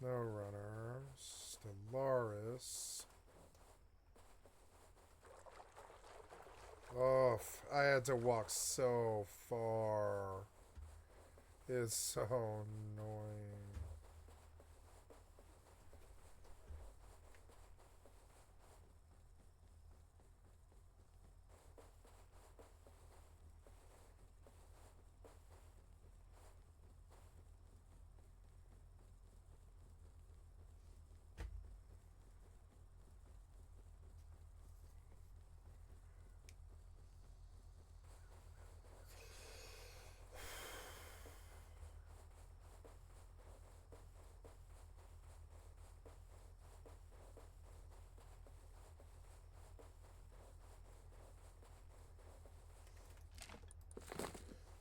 SnowRunner, Stellaris. Oh, I had to walk so far. It's so annoying.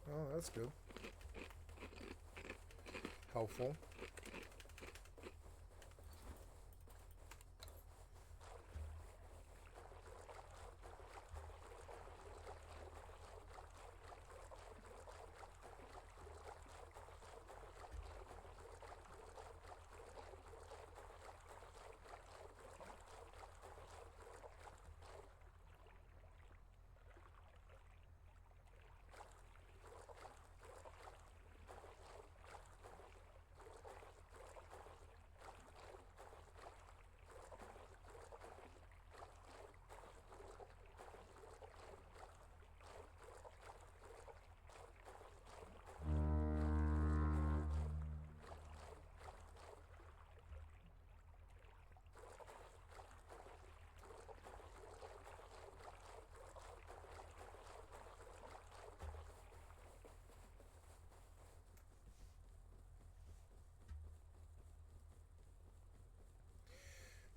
Oh, that's good. Helpful.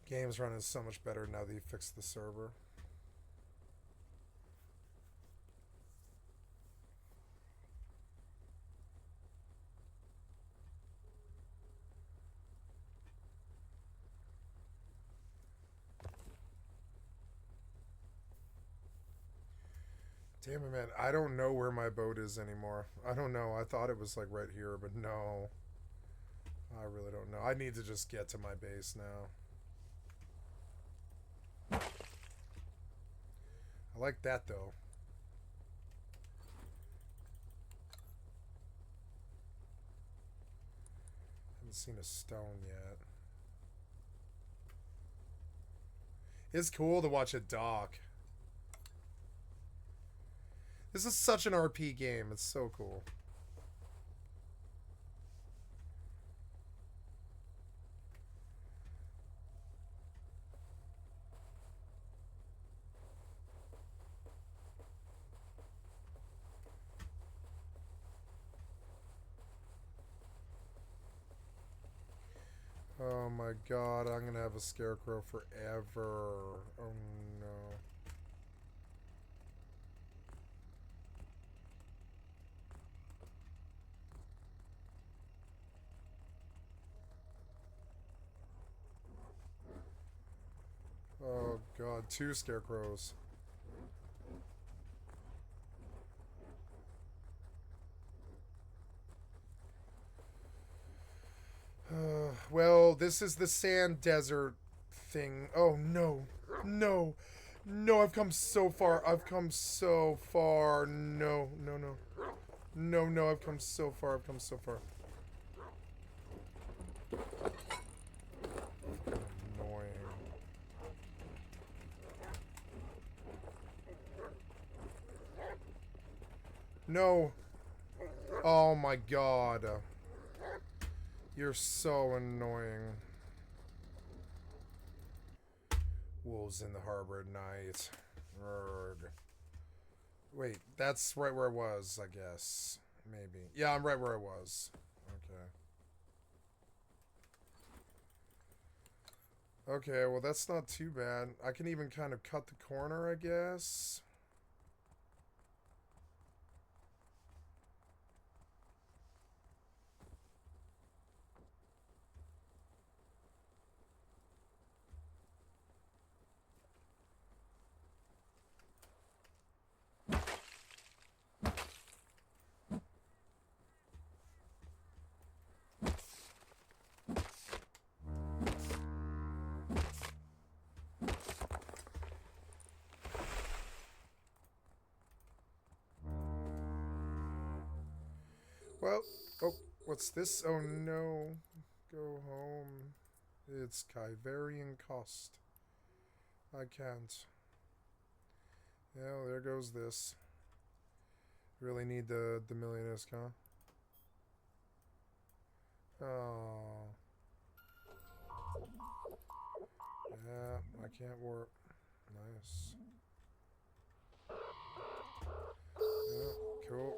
Game's running so much better now that you fixed the server. Damn it, man. I don't know where my boat is anymore. I don't know. I thought it was like right here, but no. I really don't know. I need to just get to my base now. I like that, though. Haven't seen a stone yet. It's cool to watch it dock. This is such an RP game. It's so cool. Oh my god, I'm gonna have a scarecrow forever. Oh no. Oh god, 2 scarecrows. Well, this is the sand desert thing. Oh no. No. No, I've come so far. I've come so far. No, no, no. No, no, I've come so far. I've come so far. Annoying. No. Oh my god. You're so annoying. Wolves in the harbor at night. Urgh. Wait, that's right where I was, I guess. Maybe. Yeah, I'm right where I was. Okay. Okay, well that's not too bad. I can even kind of cut the corner, I guess. Well, oh, what's this? Oh no. Go home. It's Kyverian cost. I can't. Yeah, there goes this. Really need the millionaires, huh? Oh. Yeah, I can't warp. Nice. Yeah, cool.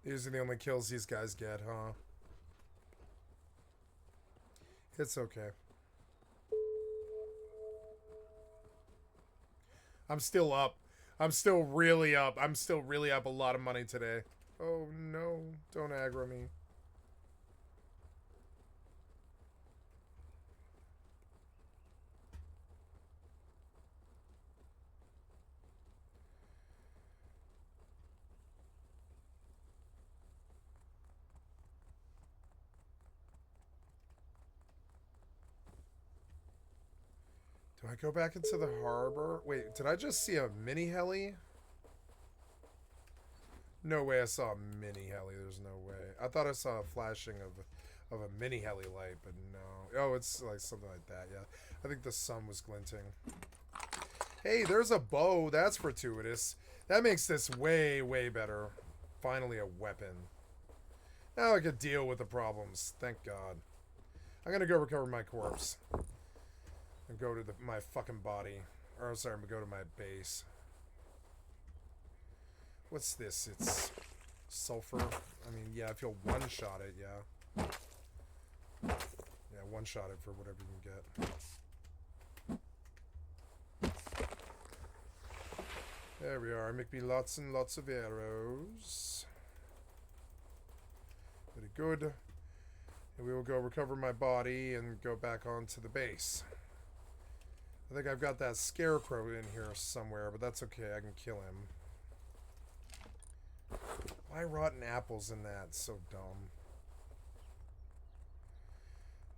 These are the only kills these guys get, huh? It's okay. I'm still up. I'm still really up. I'm still really up a lot of money today. Oh no, don't aggro me. Do I go back into the harbor? Wait, did I just see a mini heli? No way I saw a mini heli. There's no way. I thought I saw a flashing of a mini heli light, but no. Oh, it's like something like that, yeah. I think the sun was glinting. Hey, there's a bow. That's fortuitous. That makes this way, way better. Finally a weapon. Now I could deal with the problems. Thank God. I'm gonna go recover my corpse. And go to my fucking body. Or, sorry, go to my base. What's this? It's sulfur. I mean, yeah, if you'll one-shot it, yeah. Yeah, one-shot it for whatever you can get. There we are. Make me lots and lots of arrows. Very good. And we will go recover my body and go back onto the base. I think I've got that scarecrow in here somewhere, but that's okay. I can kill him. Why rotten apples in that? So dumb.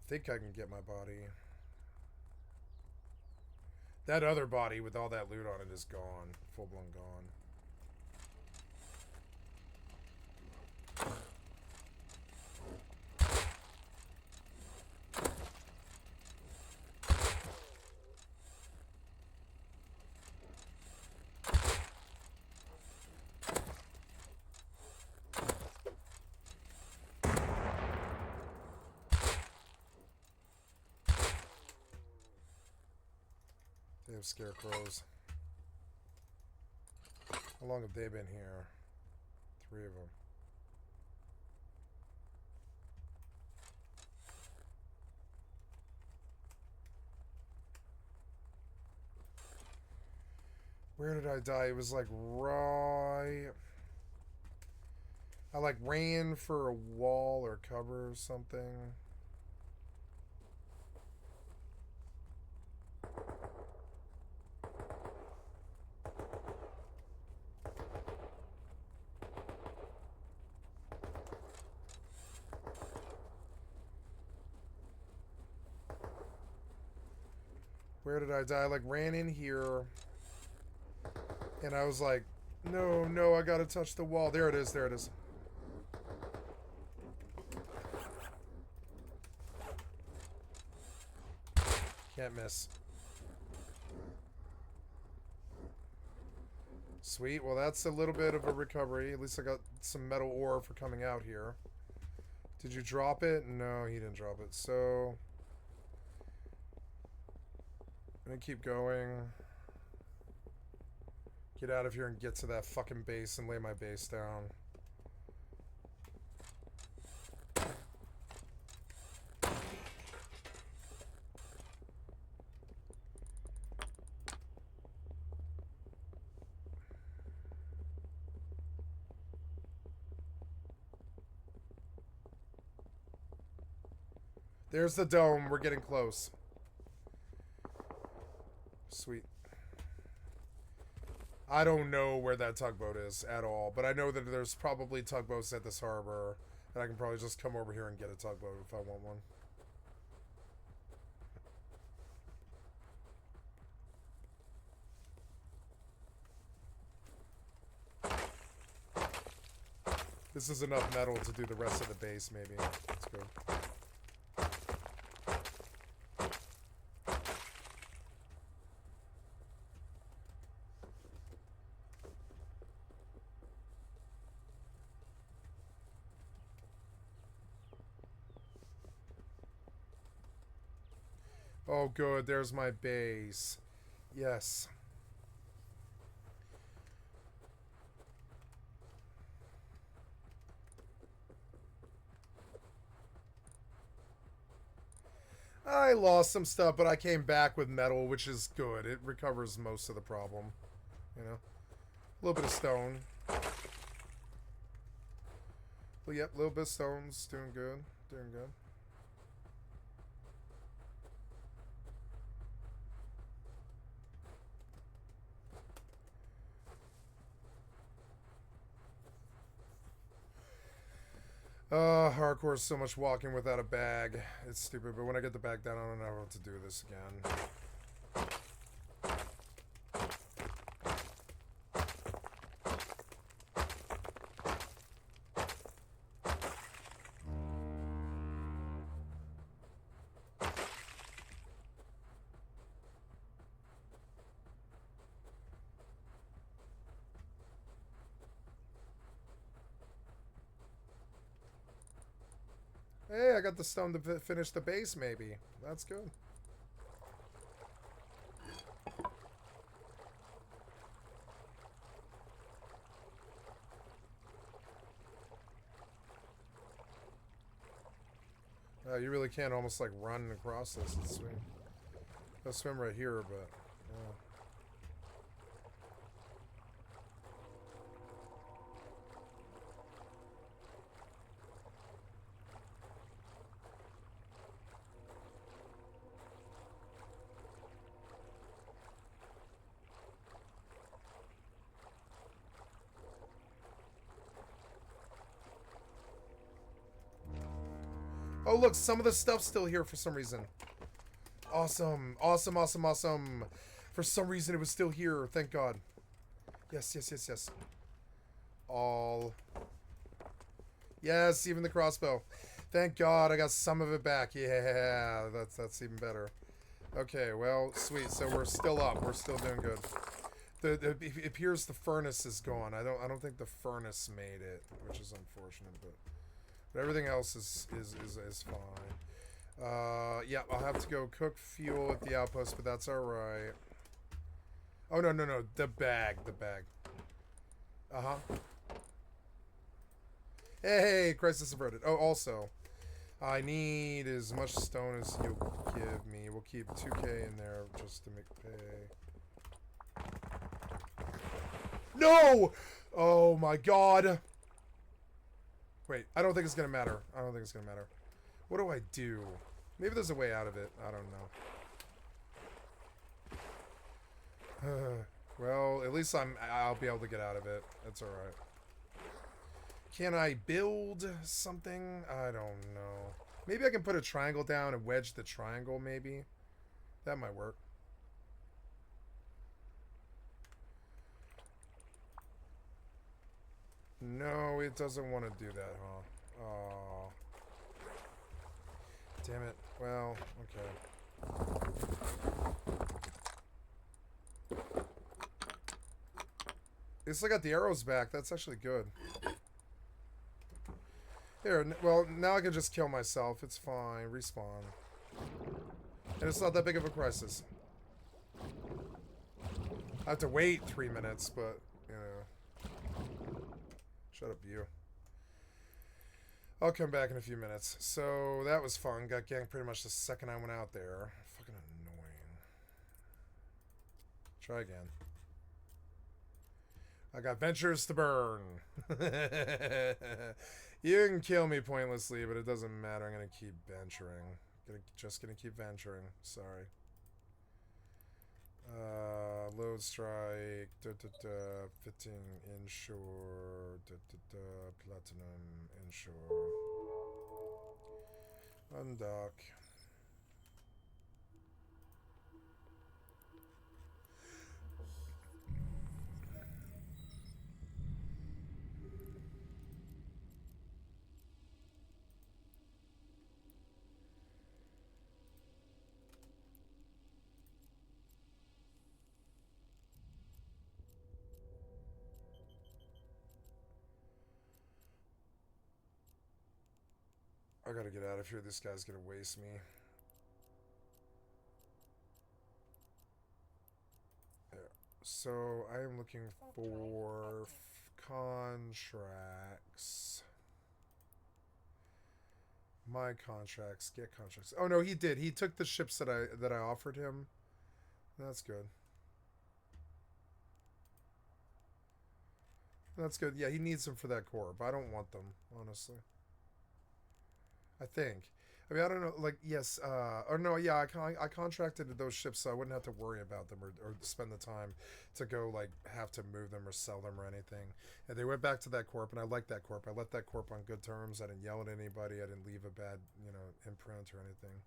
I think I can get my body. That other body with all that loot on it is gone. Full-blown gone. They have scarecrows. How long have they been here? 3 of them. Where did I die? It was like right... I like ran for a wall or cover or something. Where did I die? I like ran in here and I was like, no, no, I gotta touch the wall. There it is, there it is. Can't miss. Sweet, well that's a little bit of a recovery. At least I got some metal ore for coming out here. Did you drop it? No, he didn't drop it. So I'm gonna keep going. Get out of here and get to that fucking base and lay my base down. There's the dome. We're getting close. Sweet. I don't know where that tugboat is at all, but I know that there's probably tugboats at this harbor, and I can probably just come over here and get a tugboat if I want one. This is enough metal to do the rest of the base, maybe. That's good. Oh, good. There's my base. Yes. I lost some stuff, but I came back with metal, which is good. It recovers most of the problem. You know? A little bit of stone. Well, yep, a little bit of stone's doing good. Doing good. Hardcore is so much walking without a bag. It's stupid, but when I get the bag down, I don't know how to do this again. Hey, I got the stone to finish the base, maybe. That's good. You really can't almost like run across this and swim. I'll swim right here, but yeah. Oh, look, some of the stuff's still here for some reason. Awesome. Awesome, awesome, awesome. For some reason, it was still here. Thank God. Yes, yes, yes, yes. All. Yes, even the crossbow. Thank God I got some of it back. Yeah, that's even better. Okay, well, sweet. So we're still up. We're still doing good. It appears the furnace is gone. I don't think the furnace made it, which is unfortunate, but everything else is fine. Yeah, I'll have to go cook fuel at the outpost, but that's alright. Oh, no, no, no. The bag. Uh-huh. Hey, crisis averted. Oh, also, I need as much stone as you'll give me. We'll keep 2K in there just to make pay. No! Oh, my God. Wait, I don't think it's gonna matter. I don't think it's gonna matter. What do I do? Maybe there's a way out of it. I don't know. Well, at least I'll be able to get out of it. That's alright. Can I build something? I don't know. Maybe I can put a triangle down and wedge the triangle, maybe. That might work. No, it doesn't want to do that, huh? Oh. Damn it. Well, okay. At least I got the arrows back. That's actually good. Here, well, now I can just kill myself. It's fine. Respawn. And it's not that big of a crisis. I have to wait 3 minutes, but, you know. Shut up, you. I'll come back in a few minutes. So, that was fun. Got ganked pretty much the second I went out there. Fucking annoying. Try again. I got ventures to burn. You can kill me pointlessly, but it doesn't matter. I'm going to keep venturing. Just gonna keep venturing. Sorry. Load strike. 15 inshore. Platinum inshore. Undock. I gotta get out of here. This guy's gonna waste me. There. So I am looking for contracts. My contracts. Get contracts. Oh no, he did. He took the ships that I offered him. That's good. That's good. Yeah, he needs them for that corp. I don't want them, honestly. I think. I mean, I don't know. Like, yes, or no, yeah. I contracted those ships so I wouldn't have to worry about them or spend the time to go like have to move them or sell them or anything. And they went back to that corp, and I liked that corp. I left that corp on good terms. I didn't yell at anybody. I didn't leave a bad, imprint or anything.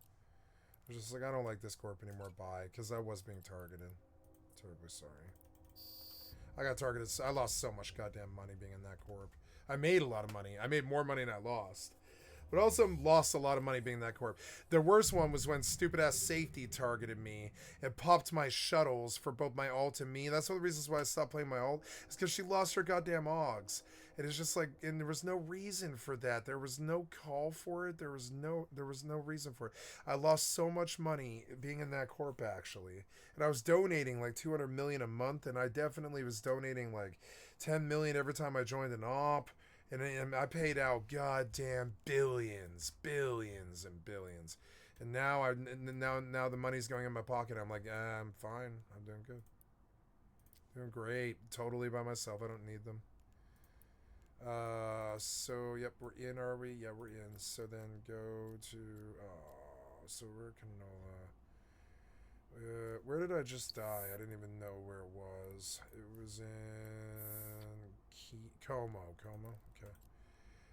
I was just like, I don't like this corp anymore. Bye, because I was being targeted. Terribly sorry. I got targeted. I lost so much goddamn money being in that corp. I made a lot of money. I made more money than I lost. But also lost a lot of money being that corp. The worst one was when stupid ass safety targeted me and popped my shuttles for both my ult and me. That's one of the reasons why I stopped playing my ult. It's because she lost her goddamn Augs. And it's just like, and there was no reason for that. There was no call for it. There was no reason for it. I lost so much money being in that corp actually. And I was donating like 200 million a month, and I definitely was donating like 10 million every time I joined an op. And I paid out goddamn billions and billions. And now now the money's going in my pocket. I'm like, I'm fine. I'm doing good. Doing great. Totally by myself. I don't need them. So yep, we're in, are we? Yeah, we're in. So then go to so we're Canola. Where did I just die? I didn't even know where it was. It was in Como. Okay.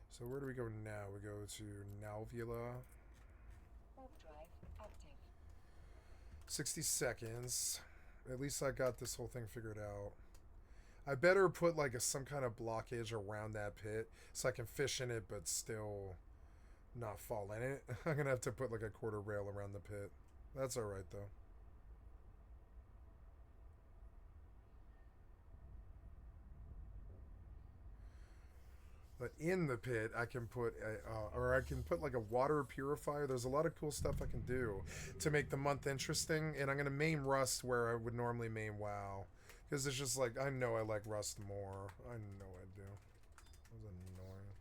So where do we go now? We go to Nalvula. 60 seconds. At least I got this whole thing figured out. I better put like some kind of blockage around that pit so I can fish in it but still not fall in it. I'm gonna have to put like a quarter rail around the pit. That's alright though. But in the pit, I can put, or I can put like a water purifier. There's a lot of cool stuff I can do to make the month interesting. And I'm going to main Rust where I would normally main WoW. Because it's just like, I know I like Rust more. I know I do. That was annoying.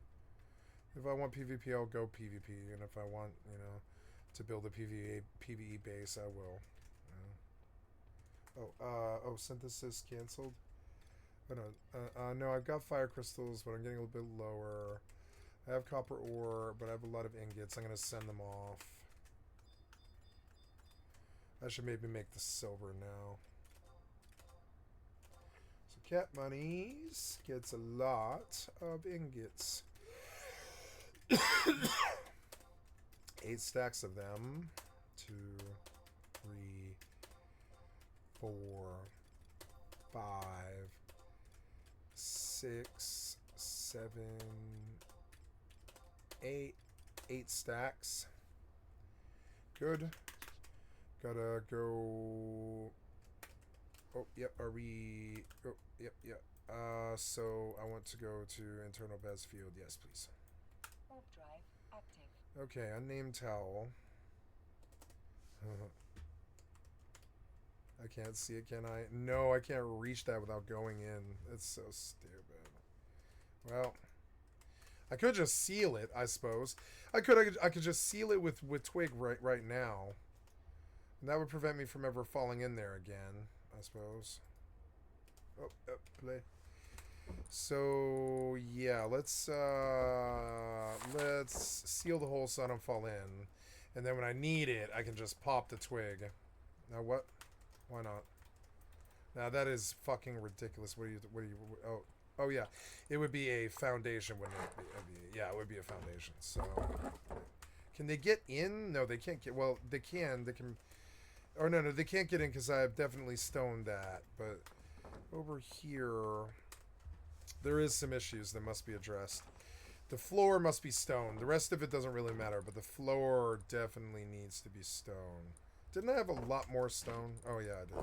If I want PvP, I'll go PvP. And if I want, to build a PvE base, I will. Oh, synthesis canceled. No, I've got fire crystals, but I'm getting a little bit lower. I have copper ore, but I have a lot of ingots. I'm going to send them off. I should maybe make the silver now. So cat monies gets a lot of ingots. 8 stacks of them. 2, 3, 4, 5, 6, 7, 8. 8 stacks. Good. Gotta go. Oh, yep. Are we? Oh, yep, yep. So I want to go to internal Bez field. Yes, please. Warp drive active. Okay, unnamed towel. I can't see it, can I? No, I can't reach that without going in. It's so stupid. Well, I could just seal it, I suppose. I could just seal it with twig right now. And that would prevent me from ever falling in there again, I suppose. Oh, play. So yeah, let's seal the hole so I don't fall in. And then when I need it, I can just pop the twig. Now what? Why not? Now that is fucking ridiculous. What do you? Oh yeah, it would be a foundation, wouldn't it? Yeah, it would be a foundation. So, can they get in? No, they can't get. Well, they can. They can. Or no, they can't get in because I've definitely stoned that. But over here, there is some issues that must be addressed. The floor must be stone. The rest of it doesn't really matter, but the floor definitely needs to be stone. Didn't I have a lot more stone? Oh yeah, I did.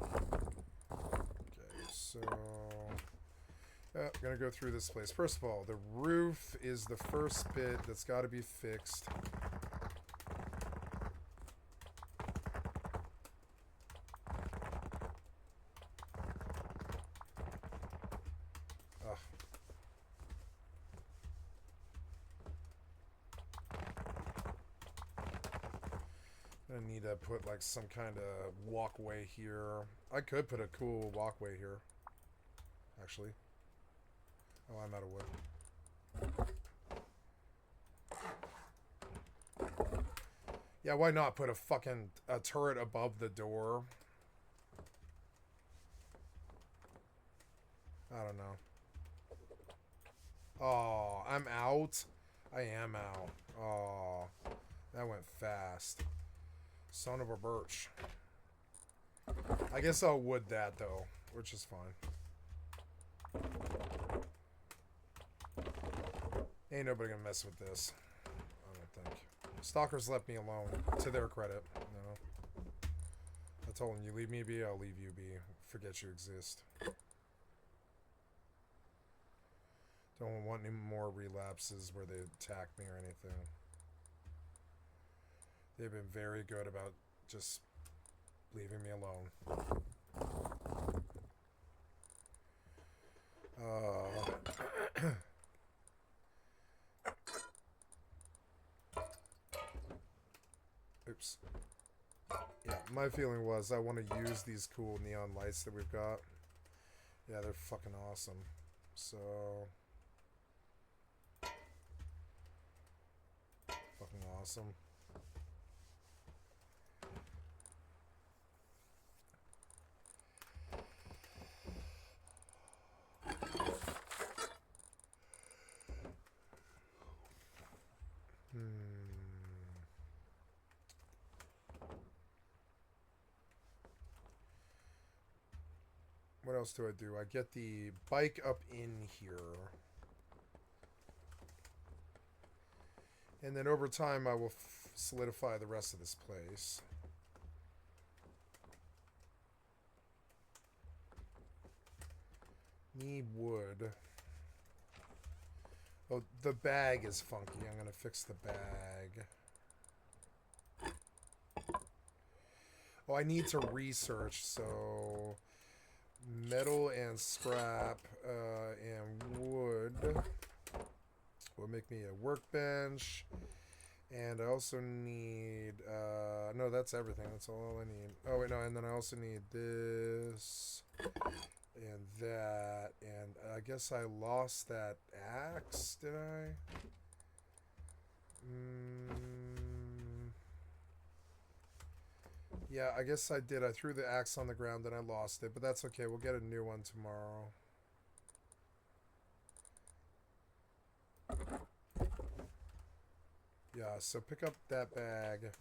Okay, so I'm gonna go through this place. First of all, the roof is the first bit that's got to be fixed. Ugh. I need to put like some kind of walkway here. I could put a cool walkway here, actually. Oh, I'm out of wood. Yeah, why not put a fucking turret above the door? I don't know. Oh, I'm out? I am out. Oh, that went fast. Son of a birch. I guess I'll wood that, though, which is fine. Ain't nobody gonna mess with this. I don't think. Stalkers left me alone, to their credit. No. I told them, you leave me be, I'll leave you be. Forget you exist. Don't want any more relapses where they attack me or anything. They've been very good about just leaving me alone. Oops. Yeah, my feeling was I want to use these cool neon lights that we've got. Yeah, they're fucking awesome. So... fucking awesome. What else do I do? I get the bike up in here. And then over time I will solidify the rest of this place. Need wood. Oh, the bag is funky. I'm going to fix the bag. Oh, I need to research, so... metal and scrap and wood will make me a workbench. And I also need... no, that's everything. That's all I need. Oh, wait, no. And then I also need this... and that, and I guess I lost that axe, did I? Yeah, I guess I did. I threw the axe on the ground and I lost it, but that's okay. We'll get a new one tomorrow. Yeah, so pick up that bag.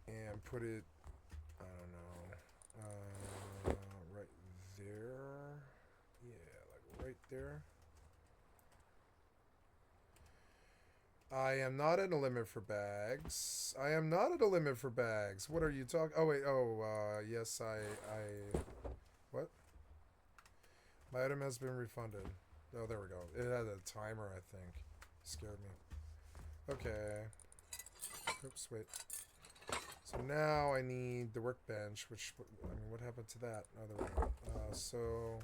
And put it... I don't know, right there. Yeah, like right there. I am not at a limit for bags. I am not at a limit for bags. What are you talking? Oh wait. Oh, yes. What? My item has been refunded. Oh, there we go. It had a timer, I think. Scared me. Okay. Oops. Wait. So now I need the workbench, which, I mean, what happened to that? Oh, there we go. So,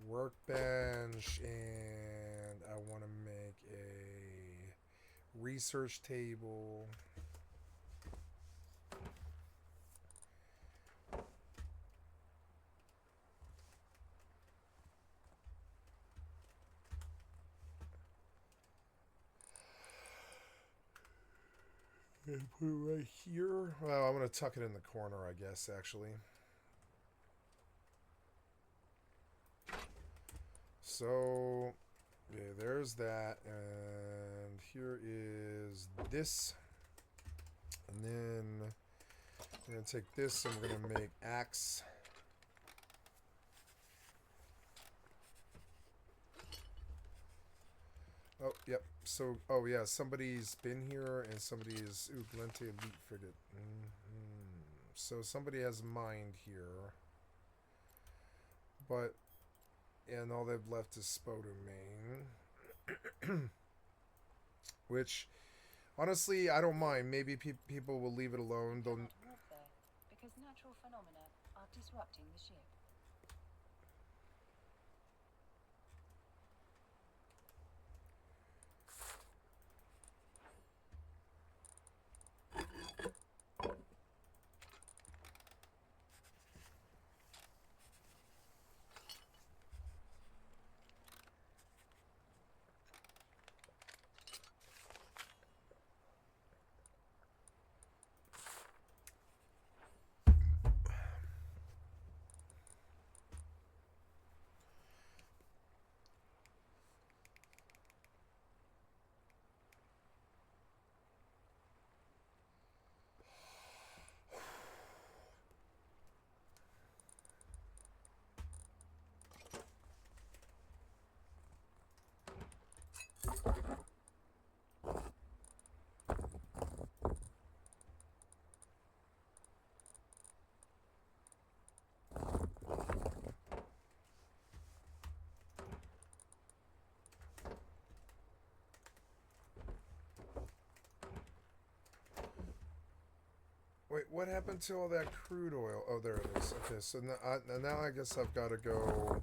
workbench, and I want to make a research table. Okay, put it right here. Well, I'm gonna tuck it in the corner, I guess, actually. So, yeah, there's that, and here is this, and then I'm gonna take this and we're gonna make axe. Oh, yep. So, oh yeah, somebody's been here, and somebody is Lente Elite Frigate. So somebody has mined here, but and all they've left is Spodomain, which honestly I don't mind. Maybe people will leave it alone. They'll because natural phenomena are disrupting the ship. Wait, what happened to all that crude oil? Oh, there it is. Okay, so now I guess I've got to go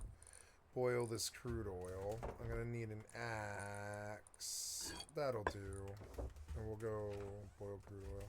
boil this crude oil. I'm gonna need an axe. That'll do. And we'll go boil crude oil.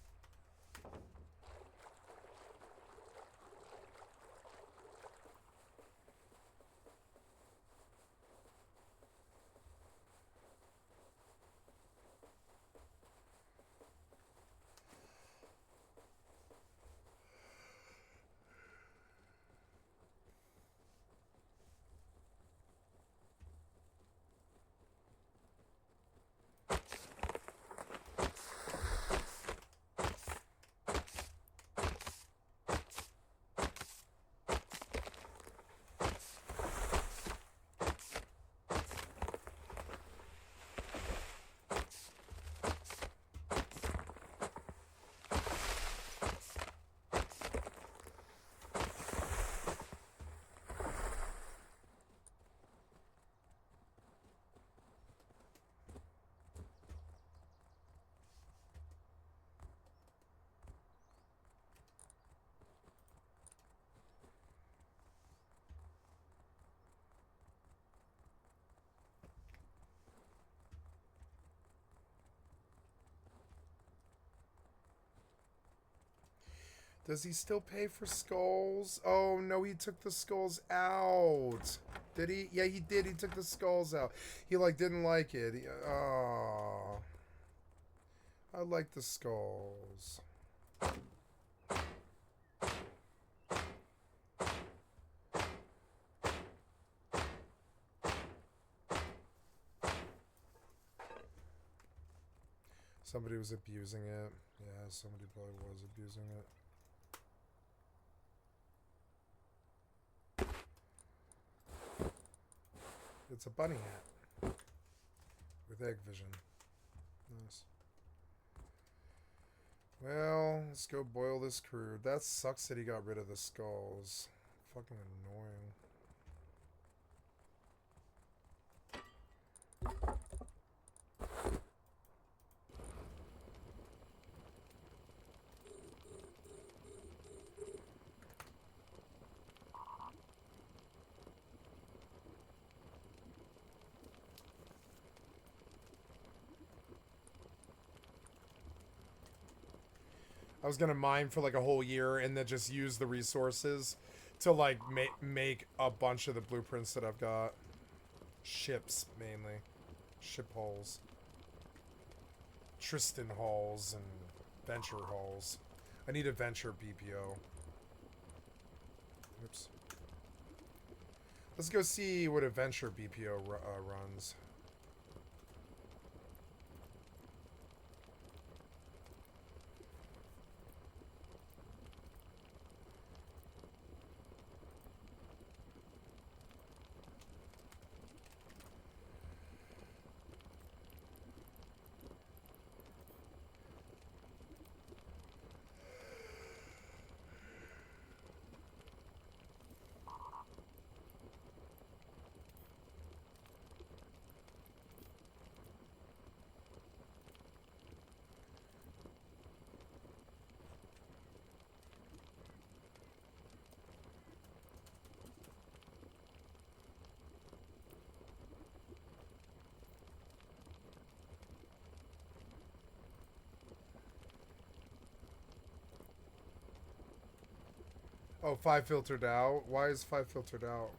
Does he still pay for skulls? Oh, no, he took the skulls out. Did he? Yeah, he did. He took the skulls out. He, like, didn't like it. Oh. I like the skulls. Somebody was abusing it. Yeah, somebody probably was abusing it. It's a bunny hat with egg vision. Nice. Well, let's go boil this crude. That sucks that he got rid of the skulls. Fucking annoying. I was gonna mine for like a whole year and then just use the resources to like make a bunch of the blueprints that I've got. Ships mainly, ship hulls, Tristan hulls, and adventure halls. I need adventure BPO. Oops. Let's go see what adventure BPO runs. Oh, 5 filtered out? Why is 5 filtered out?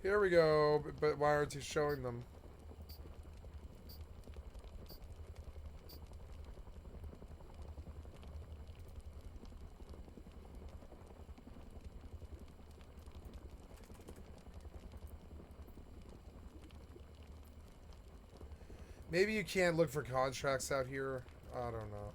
Here we go, but why aren't you showing them? Maybe you can't look for contracts out here. I don't know.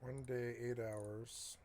One day, 8 hours.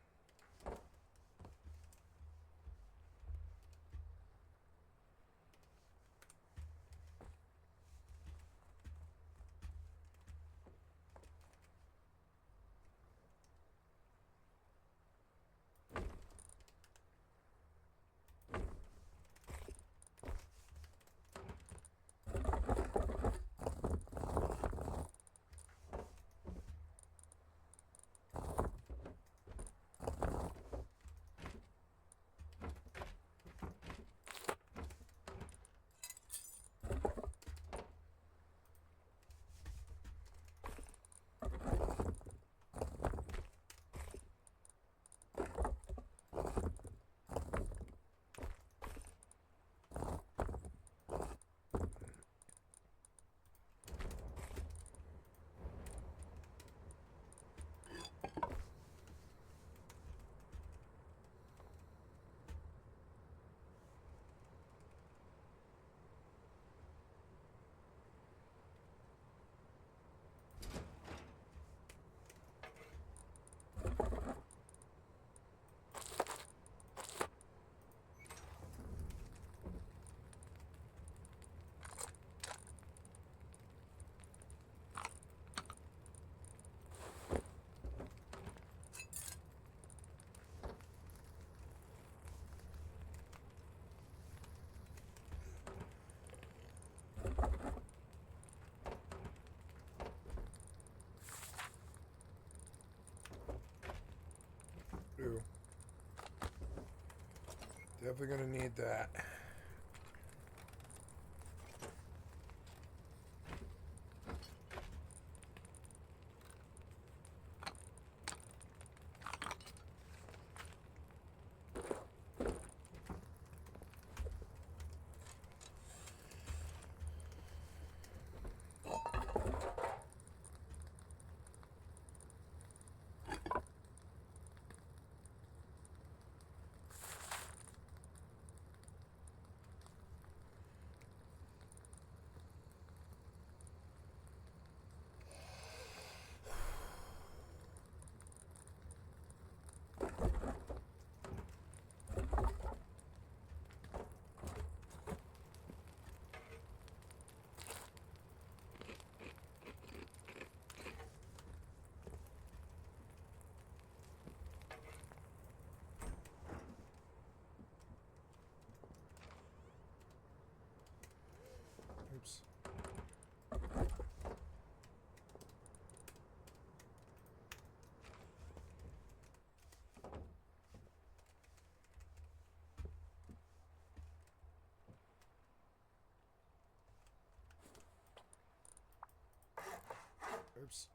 Definitely gonna need that. Oops. Oops.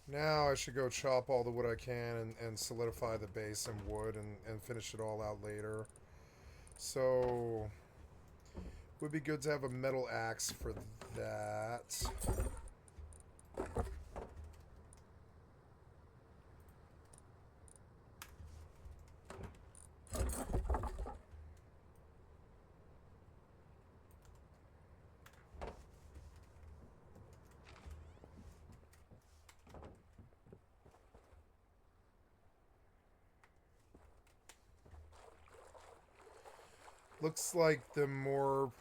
Now I should go chop all the wood I can and solidify the base in wood and finish it all out later. So, would be good to have a metal axe for that. Looks like the more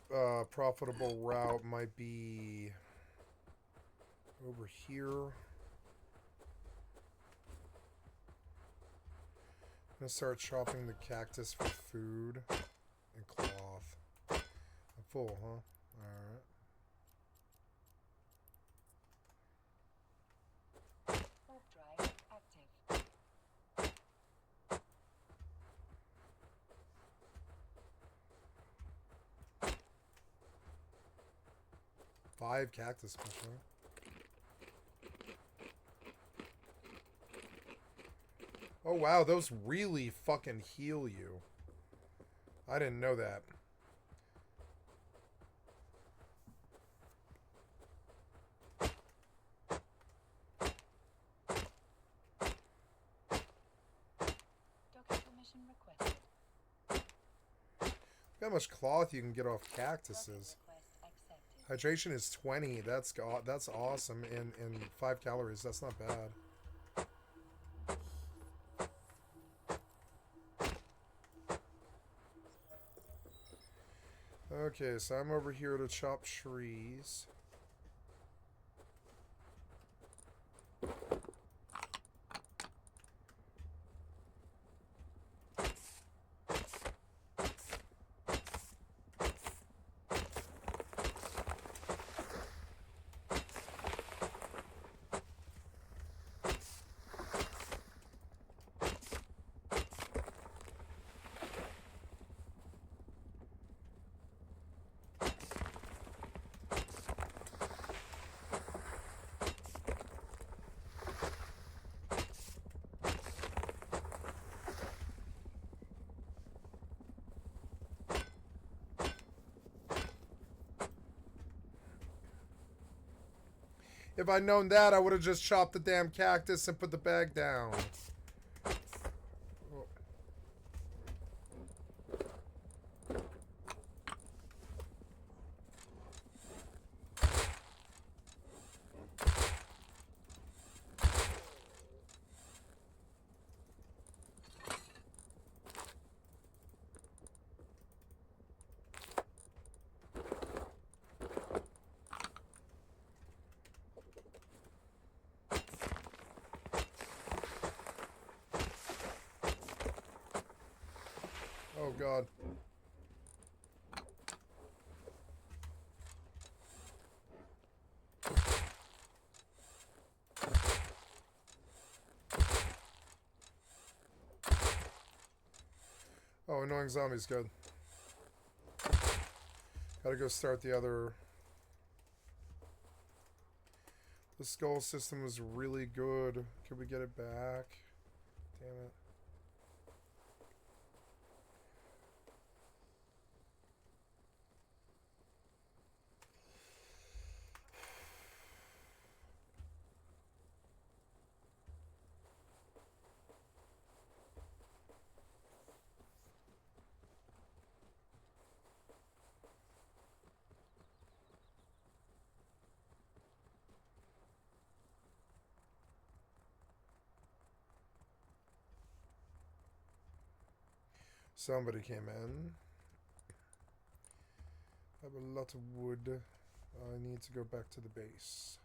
profitable route might be over here. I'm gonna start chopping the cactus for food and cloth. I'm full, huh? Alright. Warp drive active. 5 cactus special. Oh wow, those really fucking heal you. I didn't know that. Docking permission requested. Look how much cloth you can get off cactuses. Docking request accepted. Hydration is 20. That's awesome. And 5 calories. That's not bad. Okay, so I'm over here to chop trees. If I'd known that, I would have just chopped the damn cactus and put the bag down. Oh. Oh god. Oh, annoying zombies, good. Gotta go start the other. The skull system was really good. Could we get it back? Damn it. Somebody came in. I have a lot of wood. I need to go back to the base.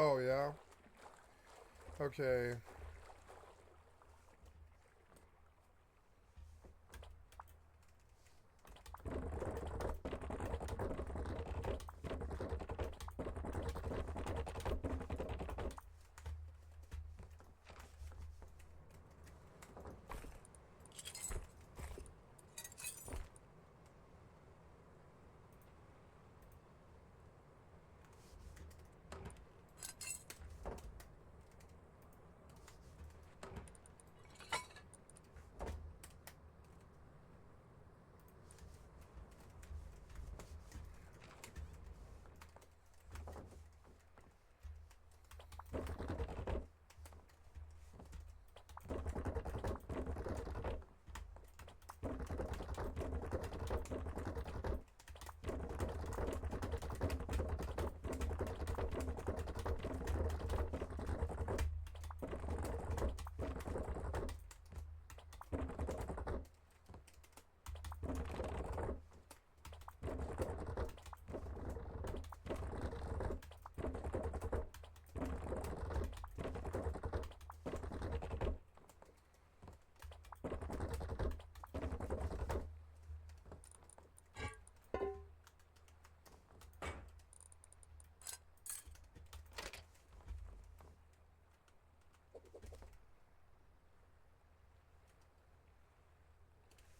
Oh, yeah? Okay.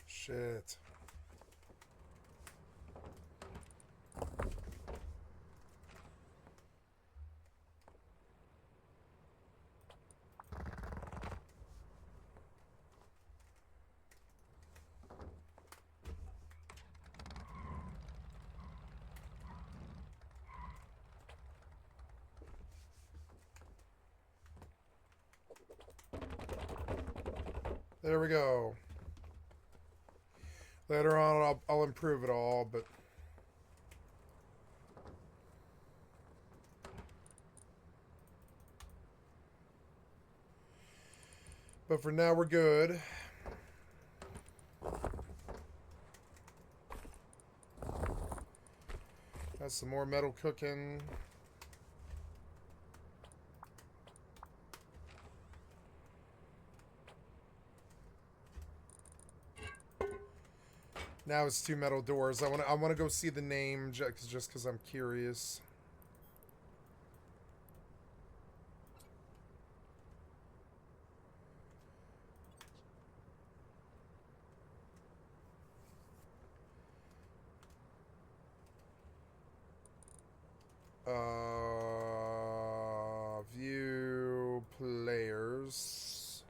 Shit. There we go. Later on, I'll improve it all, but... But for now, we're good. Got some more metal cooking. Now it's 2 metal doors. I wanna go see the name just because I'm curious. View players.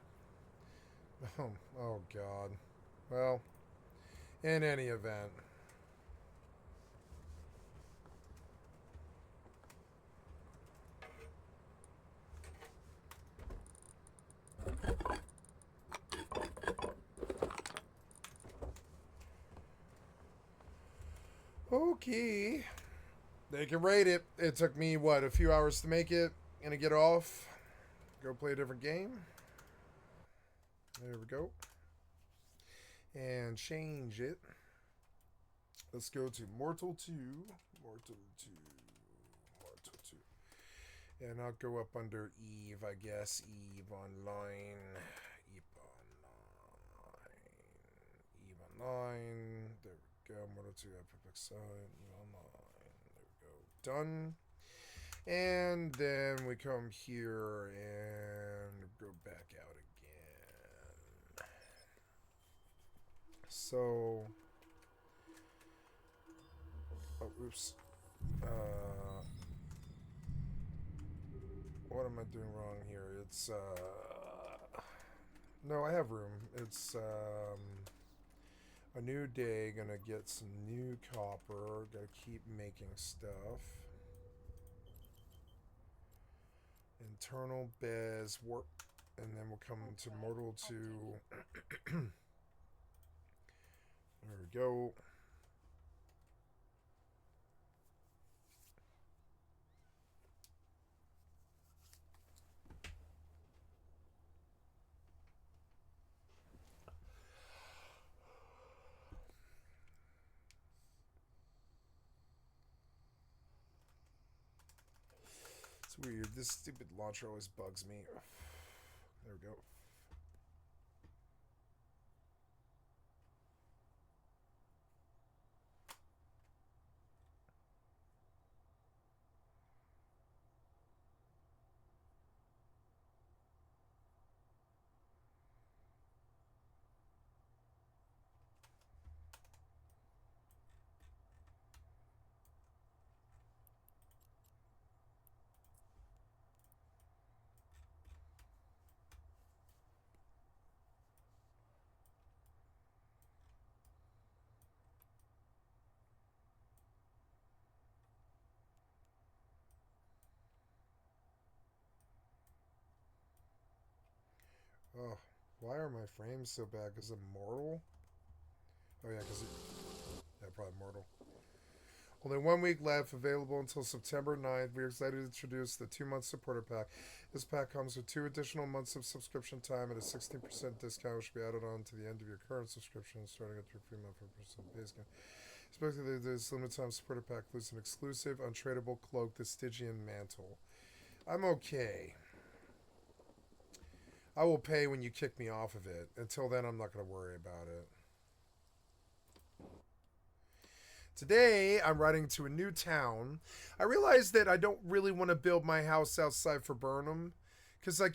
Oh God. Well, in any event. Okay. They can rate it. It took me, what, a few hours to make it. Gonna get off. Go play a different game. There we go. And change it. Let's go to Mortal 2. Mortal 2. Mortal 2. And I'll go up under EVE, I guess. EVE Online. EVE Online. EVE Online. There we go. Mortal 2 FFXI. EVE Online. There we go. Done. And then we come here and go back out again. So, oh, oops. What am I doing wrong here? It's, no, I have room. It's, a new day. Gonna get some new copper. Gotta keep making stuff. Internal bez warp, and then we'll come to Mortal 2. There we go. So Weird. This stupid launcher always bugs me. There we go. Oh, why are my frames so bad? Because I'm mortal? Oh, yeah, because yeah, probably mortal. Only 1 week left, available until September 9th. We're excited to introduce the 2-month supporter pack. This pack comes with 2 additional months of subscription time at a 16% discount, which will be added on to the end of your current subscription, starting at your free month for % discount. Especially this limited time supporter pack includes an exclusive, untradeable cloak, the Stygian Mantle. I'm okay. I will pay when you kick me off of it. Until then, I'm not going to worry about it. Today, I'm riding to a new town. I realized that I don't really want to build my house outside for Burnham, because I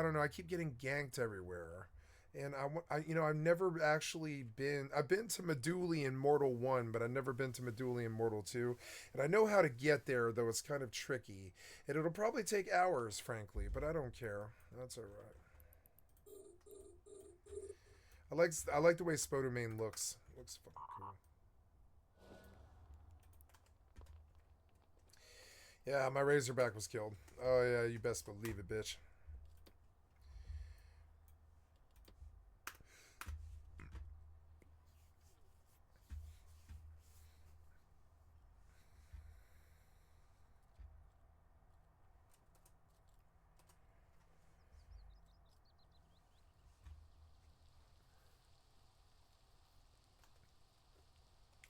don't know, I keep getting ganked everywhere. And I've never actually been. I've been to Meduli in Mortal 1, but I've never been to Meduli in Mortal 2. And I know how to get there, though it's kind of tricky. And it'll probably take hours, frankly, but I don't care. That's alright. I like the way Spodumane looks. It looks fucking cool. Yeah, my Razorback was killed. Oh yeah, you best believe it, bitch.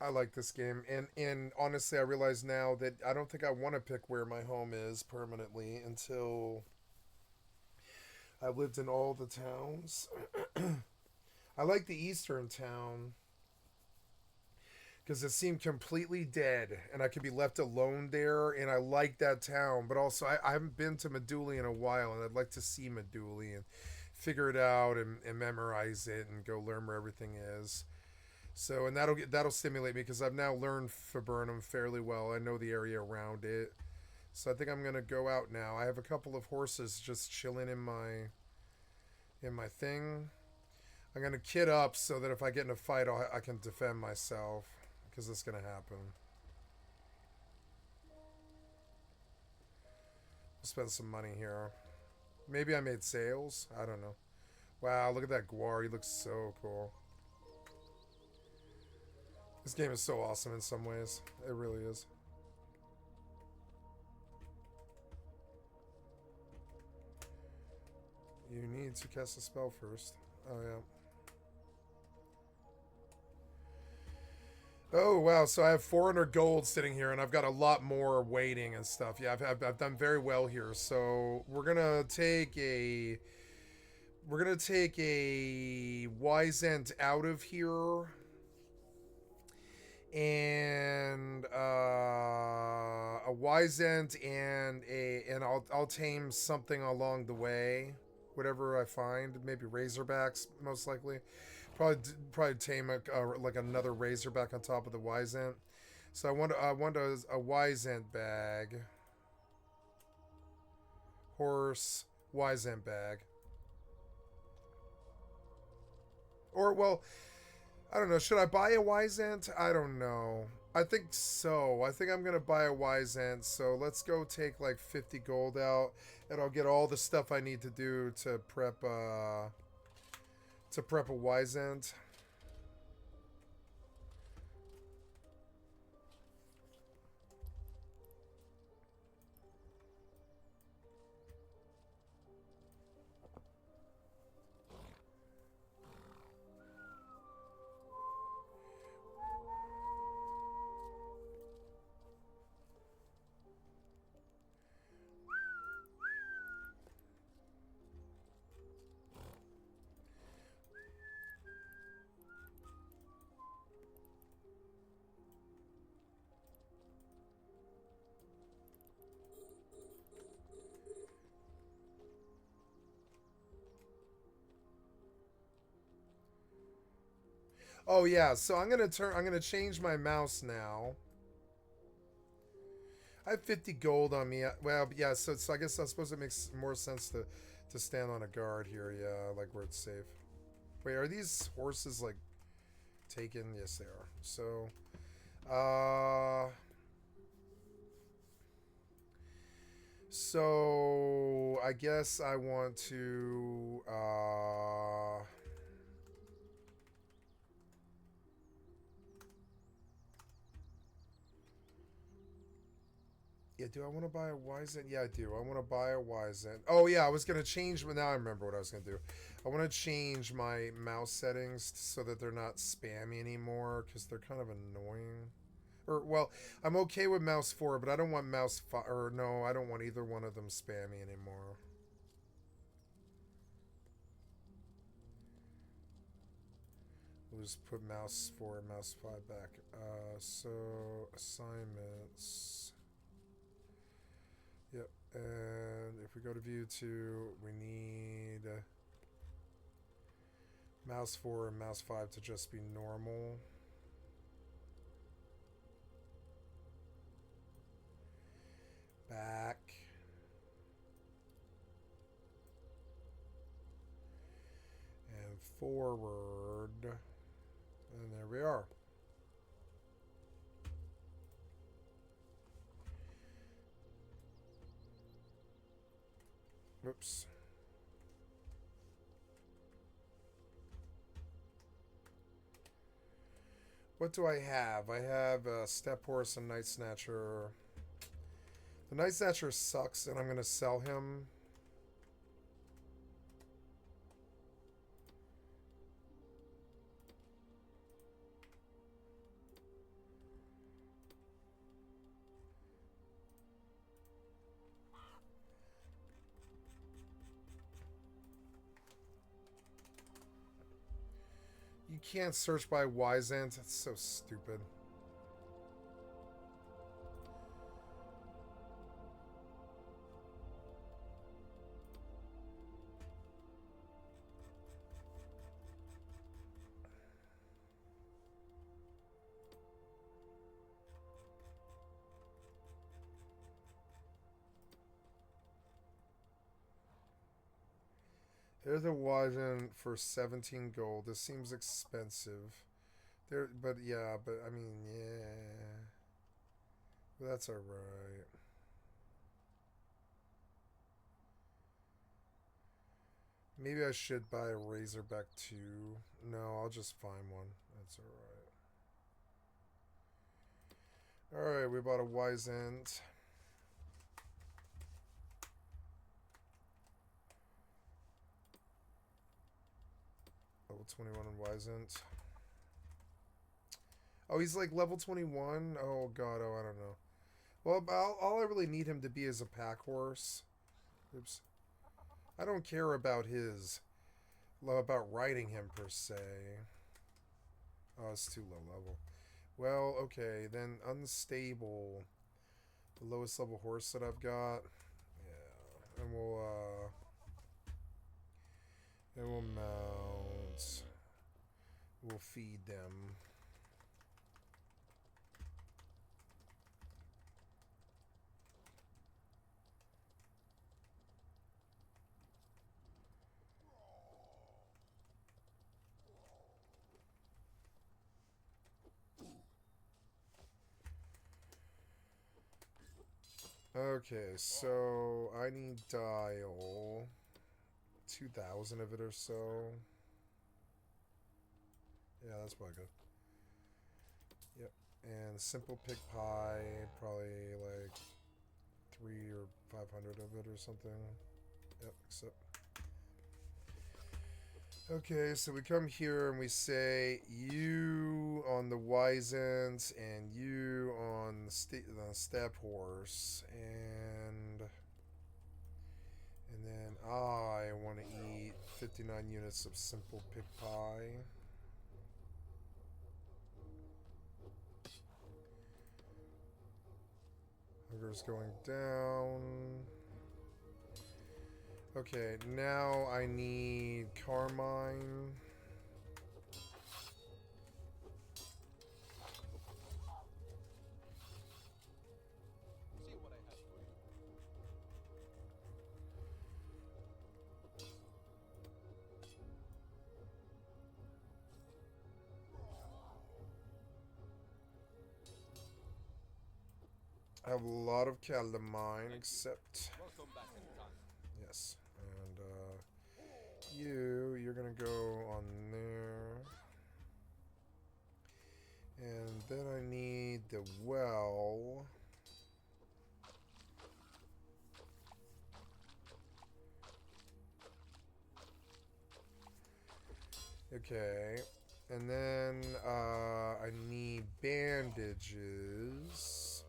I like this game, and honestly, I realize now that I don't think I want to pick where my home is permanently until I've lived in all the towns. I like the eastern town because it seemed completely dead, and I could be left alone there, and I like that town. But also, I haven't been to Meduli in a while, and I'd like to see Meduli and figure it out and memorize it and go learn where everything is. So, and that'll stimulate me because I've now learned Viburnum fairly well. I know the area around it. So I think I'm gonna go out now. I have a couple of horses just chilling in my thing. I'm gonna kit up so that if I get in a fight, I can defend myself because it's gonna happen. I'll spend some money here. Maybe I made sales. I don't know. Wow, look at that Guar. He looks so cool. This game is so awesome in some ways. It really is. You need to cast a spell first. Oh, yeah. Oh, wow. So I have 400 gold sitting here, and I've got a lot more waiting and stuff. Yeah, I've done very well here. So we're going to take a... We're going to take a Wyzant out of here. And a Wyzant and I'll tame something along the way, whatever I find. Maybe Razorbacks, most likely. Probably tame like another Razorback on top of the Wyzant. So I want a Wyzant bag, horse, Wyzant bag, or well, I don't know. Should I buy a Wyzant? I don't know. I think so. I think I'm going to buy a Wyzant. So let's go take like 50 gold out, and I'll get all the stuff I need to do to prep a Wyzant. Oh yeah, so I'm gonna change my mouse now. I have 50 gold on me. Well, yeah, so I suppose it makes more sense to stand on a guard here, yeah, like where it's safe. Wait, are these horses like taken? Yes, they are. So, uh, so I guess I want to, yeah, do I want to buy a Wyzen? Yeah, I do. I want to buy a Wyzen. Oh, yeah, I was going to change, but now I remember what I was going to do. I want to change my mouse settings so that they're not spammy anymore because they're kind of annoying. Or, well, I'm okay with mouse 4, but I don't want mouse 5. Or, no, I don't want either one of them spammy anymore. We'll just put mouse 4 and mouse 5 back. So, assignments. Yep, and if we go to view 2, we need mouse 4 and mouse 5 to just be normal. Back. And forward. And there we are. Oops. What do I have? I have a Step Horse and Night Snatcher. The Night Snatcher sucks, and I'm going to sell him. You can't search by Wyzant. That's so stupid. There's a Wyzant for 17 gold. This seems expensive. But yeah, but I mean, yeah. But that's alright. Maybe I should buy a Razorback 2. No, I'll just find one. That's alright. Alright, we bought a Wyzant. Level 21 on Wyzant. Oh, he's like level 21? Oh, God, oh, I don't know. Well, all I really need him to be is a pack horse. Oops. I don't care about about riding him per se. Oh, it's too low level. Well, okay, then unstable. The lowest level horse that I've got. Yeah, and we'll mount. We'll feed them. Okay, so I need dial 2,000 of it or so. Yeah, that's probably good. Yep, and simple pick pie, probably like 3 or 500 of it or something. Yep, accept. Okay, so we come here and we say you on the Wyzant and you on the Step Horse, and then I want to eat 59 units of simple pick pie. Hunger's going down. Okay, now I need Carmine. have a lot of calamine, except yes, and you're gonna go on there, and then I need the well. Okay, and then I need bandages.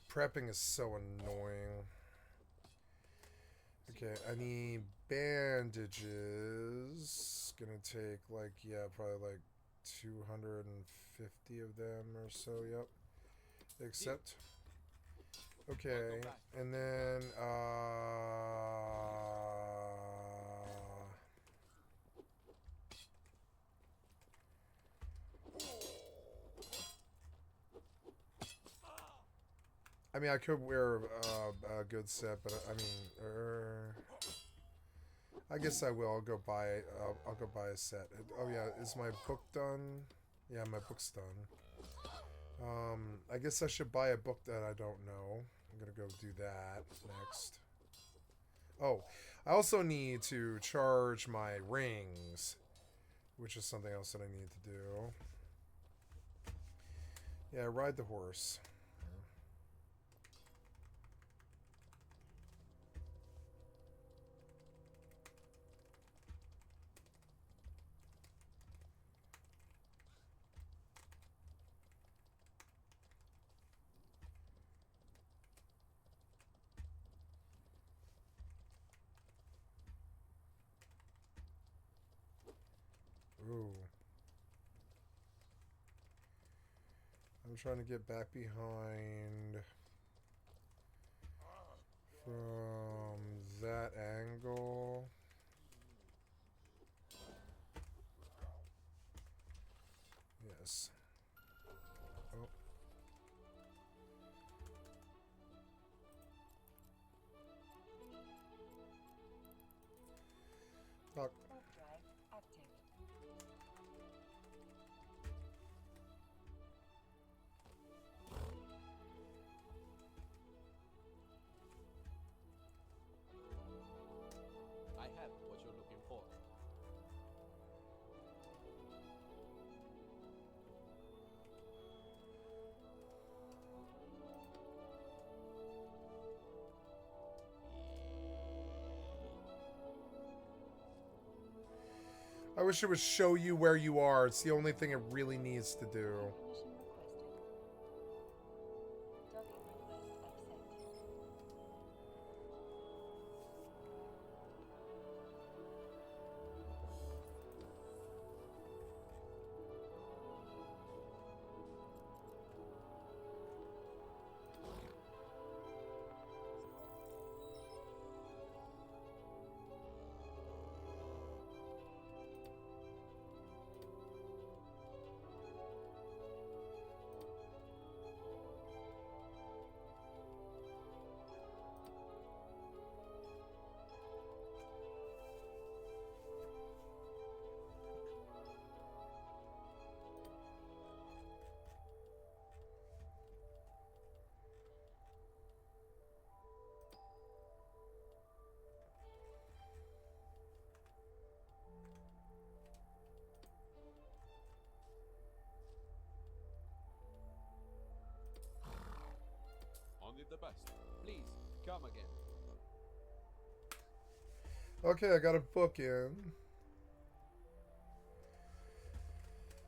Prepping is so annoying. Okay, I need bandages. Gonna take like, yeah, probably like 250 of them or so, yep. Except. Okay, and then I mean, I could wear a good set, but I mean, I guess I will. I'll go buy. I'll go buy a set. Oh yeah, is my book done? Yeah, my book's done. I guess I should buy a book that I don't know. I'm gonna go do that next. Oh, I also need to charge my rings, which is something else that I need to do. Yeah, ride the horse. Ooh. I'm trying to get back behind from that angle. Yes. Oh. Fuck. Warp drive active. I have what you're looking for. I wish it would show you where you are. It's the only thing it really needs to do. Permission requested. Docking request accepted. Only the best. Please, come again. Okay, I got a book in.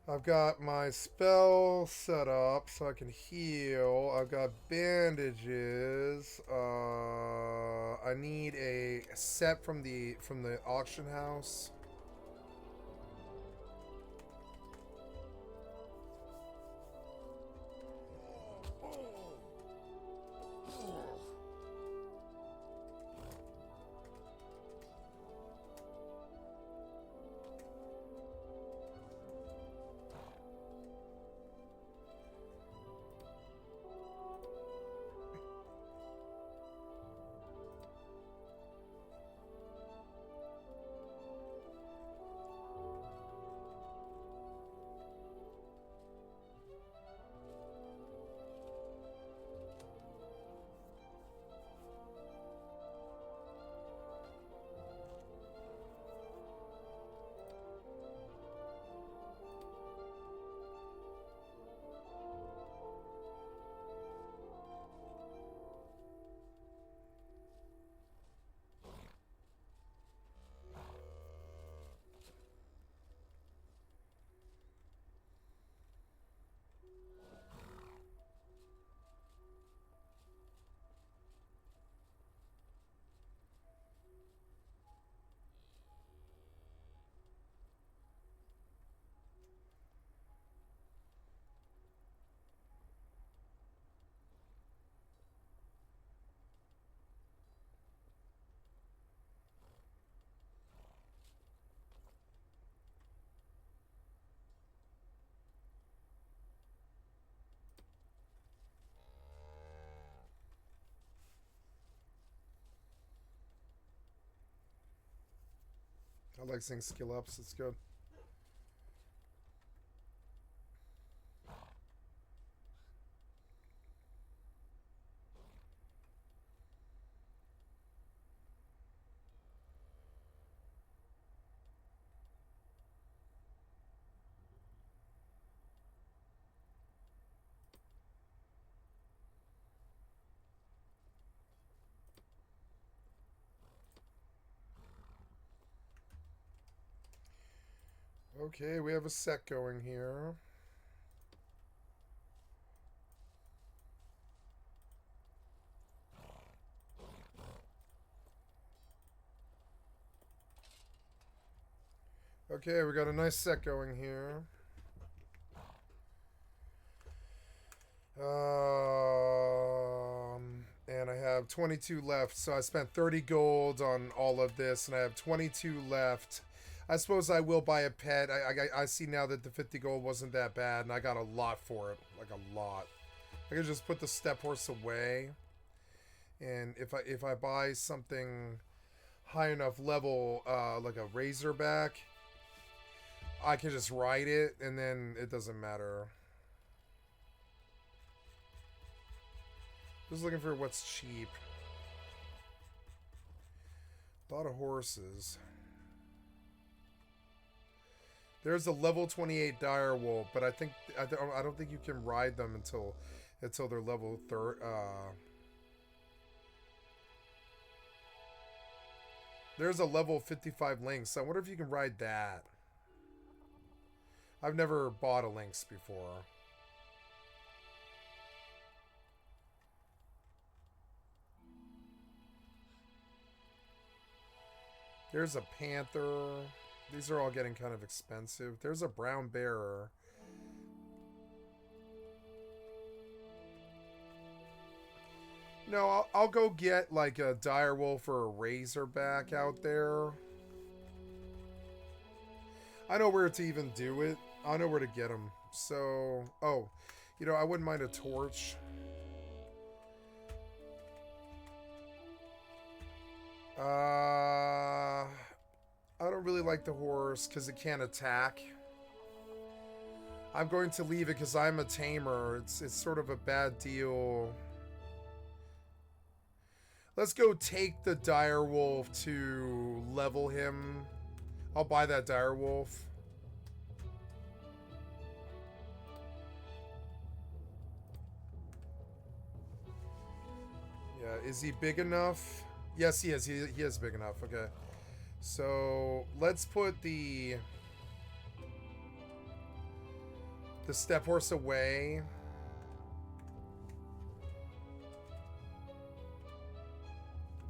I've got my spell set up so I can heal. I've got bandages. I need a set from the auction house. I like seeing skill ups. It's good. Okay, we have a set going here. Okay, we got a nice set going here. And I have 22 left, so I spent 30 gold on all of this, and I have 22 left. I suppose I will buy a pet. I see now that the 50 gold wasn't that bad, and I got a lot for it, like a lot. I could just put the step horse away, and if I buy something high enough level, like a razorback, I can just ride it, and then it doesn't matter. Just looking for what's cheap. A lot of horses. There's a level 28 direwolf, but I don't think you can ride them until they're level 30. There's a level 55 lynx. I wonder if you can ride that. I've never bought a lynx before. There's a panther. These are all getting kind of expensive. There's a brown bearer. No, I'll go get like a direwolf or a razorback out there. I know where to even do it. I know where to get them. So, oh, you know, I wouldn't mind a torch. I don't really like the horse because it can't attack. I'm going to leave it because I'm a tamer. It's sort of a bad deal. Let's go take the direwolf to level him. I'll buy that direwolf. Yeah, is he big enough? Yes, he is. He is big enough. Okay. So, let's put the step horse away.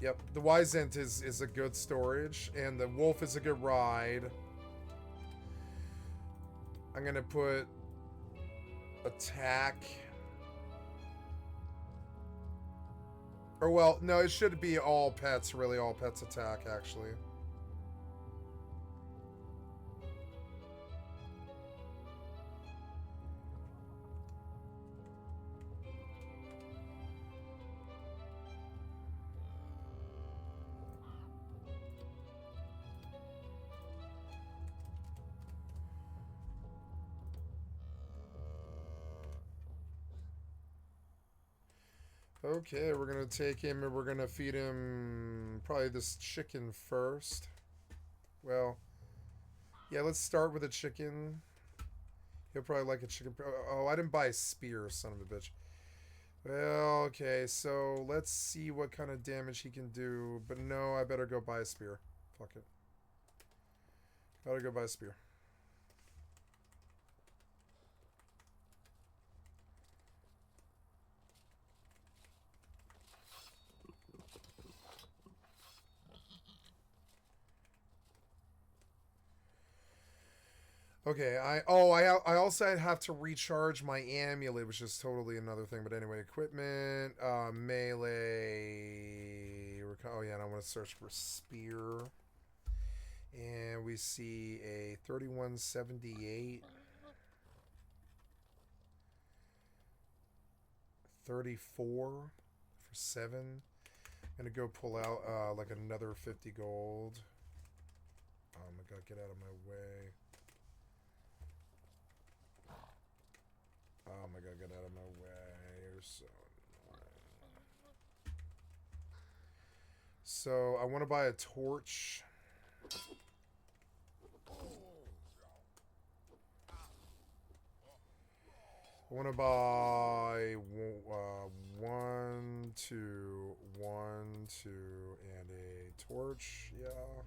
Yep, the Wyzant is a good storage, and the wolf is a good ride. I'm gonna put attack. Or, well, no, it should be all pets, really. All pets attack, actually. Okay, we're gonna take him and we're gonna feed him probably this chicken first. Well, yeah, let's start with a chicken. He'll probably like a chicken. Oh, I didn't buy a spear, son of a bitch. Well, okay, so let's see what kind of damage he can do. But no, I better go buy a spear. Fuck it. Better go buy a spear. Okay, I also have to recharge my amulet, which is totally another thing. But anyway, equipment, melee. Oh yeah, and I want to search for spear, and we see a 3178, 34 for 7. I'm gonna go pull out like another 50 gold. Oh my god, get out of my way. Oh my god, get out of my way. You're so annoying. So, I want to buy a torch. I want to buy 1, 2, 1, 2, and a torch. Yeah.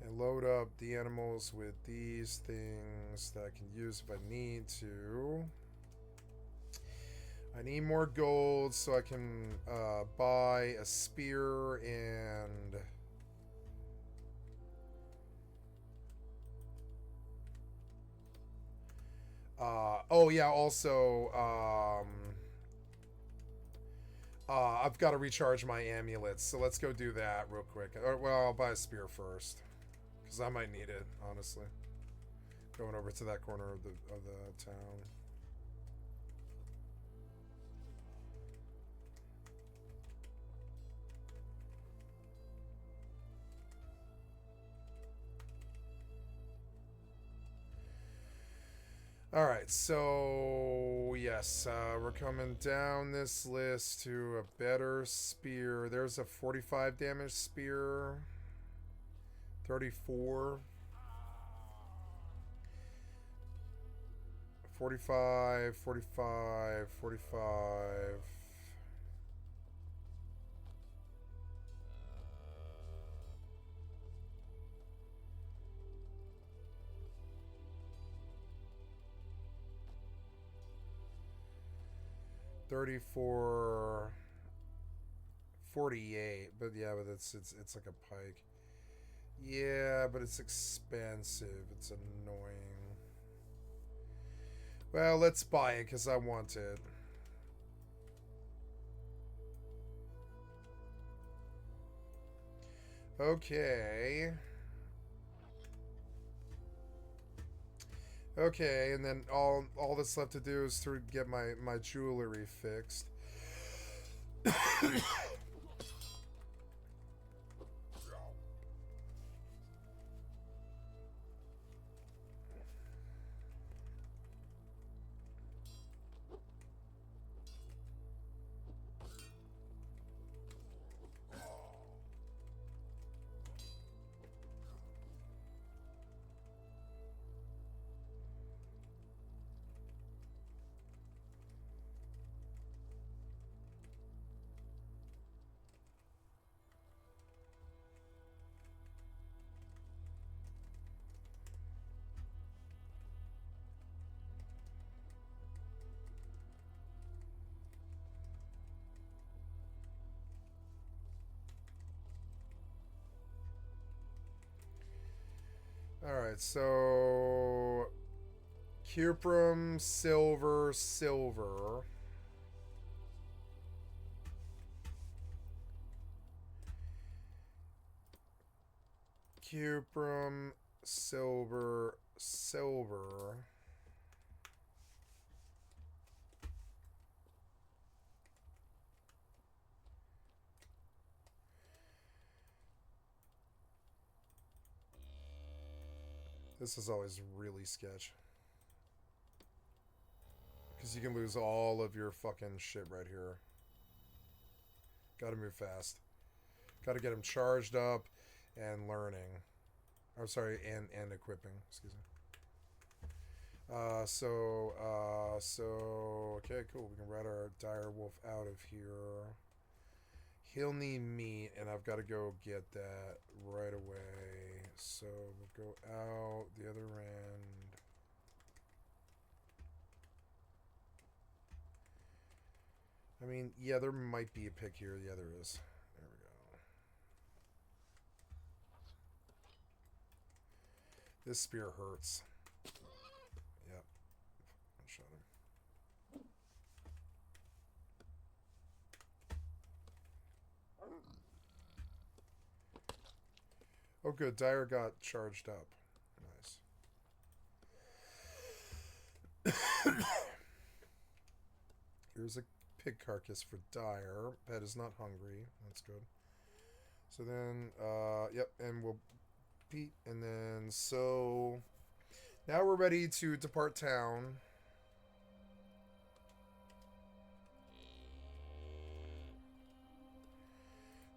And load up the animals with these things that I can use if I need to. I need more gold so I can buy a spear and... oh yeah, also, I've got to recharge my amulets, so let's go do that real quick. Or, well, I'll buy a spear first, because I might need it, honestly. Going over to that corner of the town. Alright, so yes, we're coming down this list to a better spear. There's a 45 damage spear. 34. 45, 45, 45. $34, 48, but yeah, but it's like a pike. Yeah, but it's expensive. It's annoying. Well, let's buy it because I want it. Okay. Okay, and then all that's left to do is to get my jewelry fixed. Alright, so cuprum, silver, silver. Cuprum, silver, silver. This is always really sketch. Because you can lose all of your fucking shit right here. Gotta move fast. Gotta get them charged up and learning. I'm sorry, and equipping. Excuse me. Okay, cool. We can rat our dire wolf out of here. He'll need meat, and I've got to go get that right away. So we'll go out the other end. I mean, yeah, there might be a pick here. Yeah, there is. There we go. This spear hurts. Yep. I shot him. Oh, good. Dyer got charged up. Nice. Here's a pig carcass for Dyer. Pet is not hungry. That's good. So then, yep, and we'll Pete. And then, so now we're ready to depart town.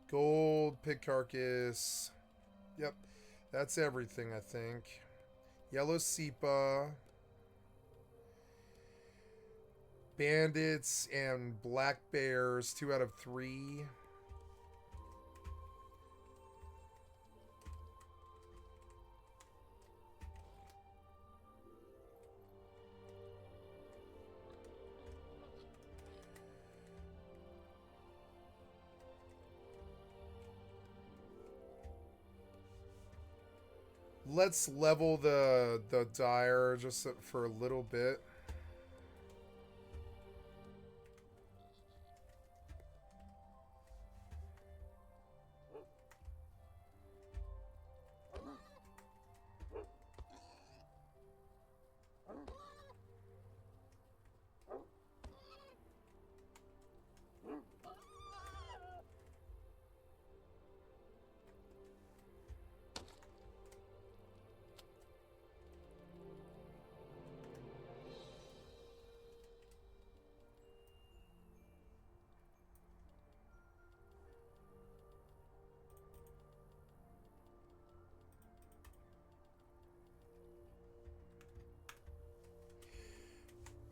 Gold, pig carcass. Yep, that's everything, I think. Yellow Sepa. Bandits and black bears, 2 out of 3. Let's level the Dyer just for a little bit.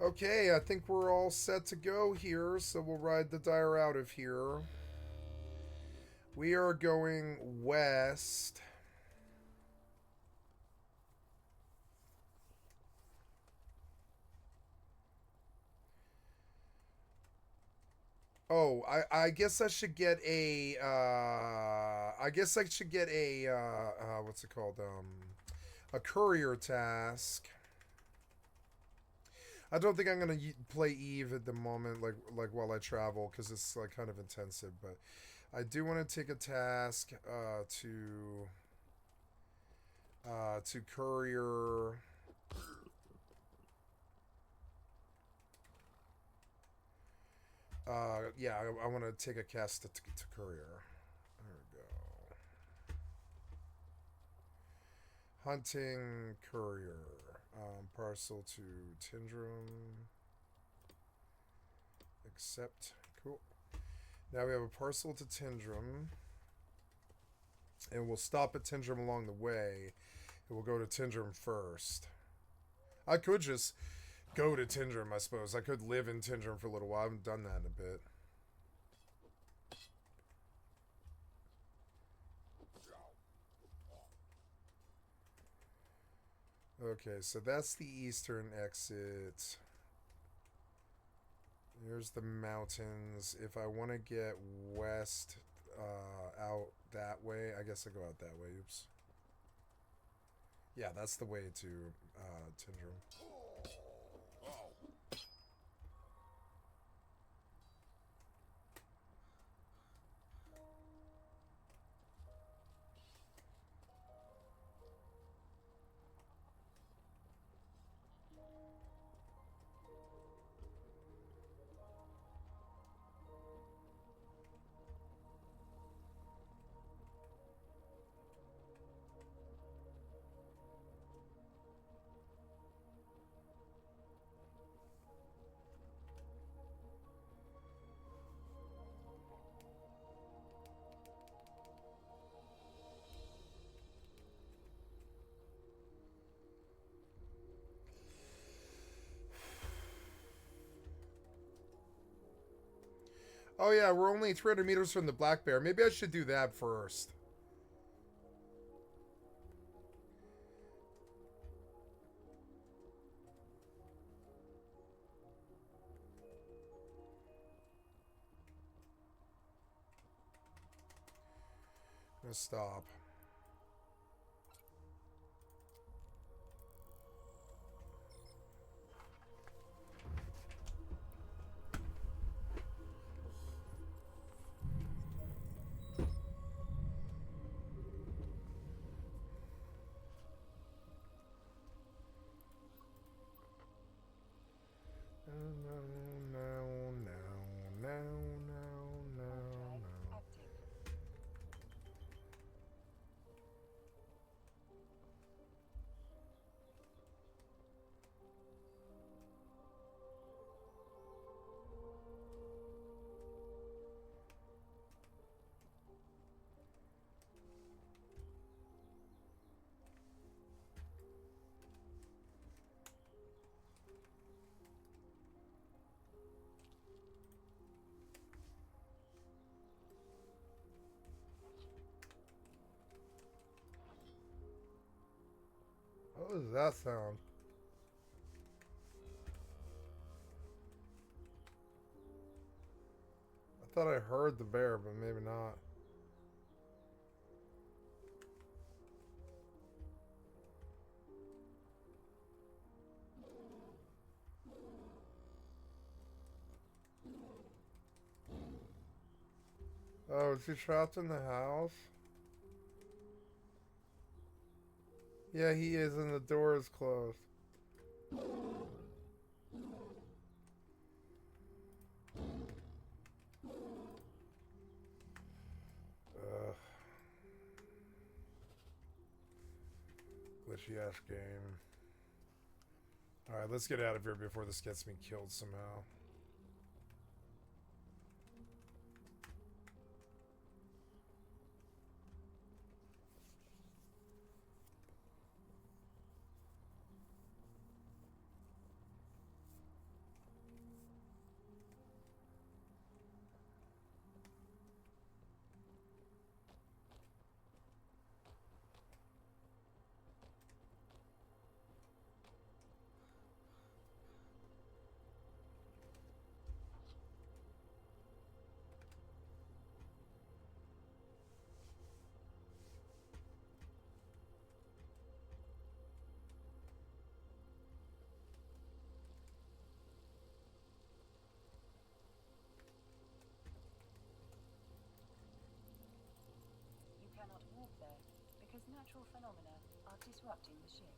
Okay, I think we're all set to go here, so we'll ride the Dyer out of here. We are going west. Oh, I guess I should get a, I guess I should get a, what's it called, a courier task. I don't think I'm gonna play EvE at the moment, like while I travel, because it's like kind of intensive. But I do want to take a task to courier. Yeah, I want to take a cast to courier. There we go. Hunting courier. Parcel to Tindrum. Accept. Cool. Now we have a parcel to Tindrum. And we'll stop at Tindrum along the way. And we'll go to Tindrum first. I could just go to Tindrum, I suppose. I could live in Tindrum for a little while. I haven't done that in a bit. Okay, so that's the eastern exit. Here's the mountains. If I want to get west out that way, I guess I go out that way. Oops. Yeah, that's the way to Tindrum. Oh yeah, we're only 300 meters from the black bear. Maybe I should do that first. I'm gonna stop. What does that sound? I thought I heard the bear, but maybe not. Oh, is he trapped in the house? Yeah, he is, and the door is closed. Ugh. Glitchy ass game. Alright, let's get out of here before this gets me killed somehow. You cannot walk there because natural phenomena are disrupting the ship.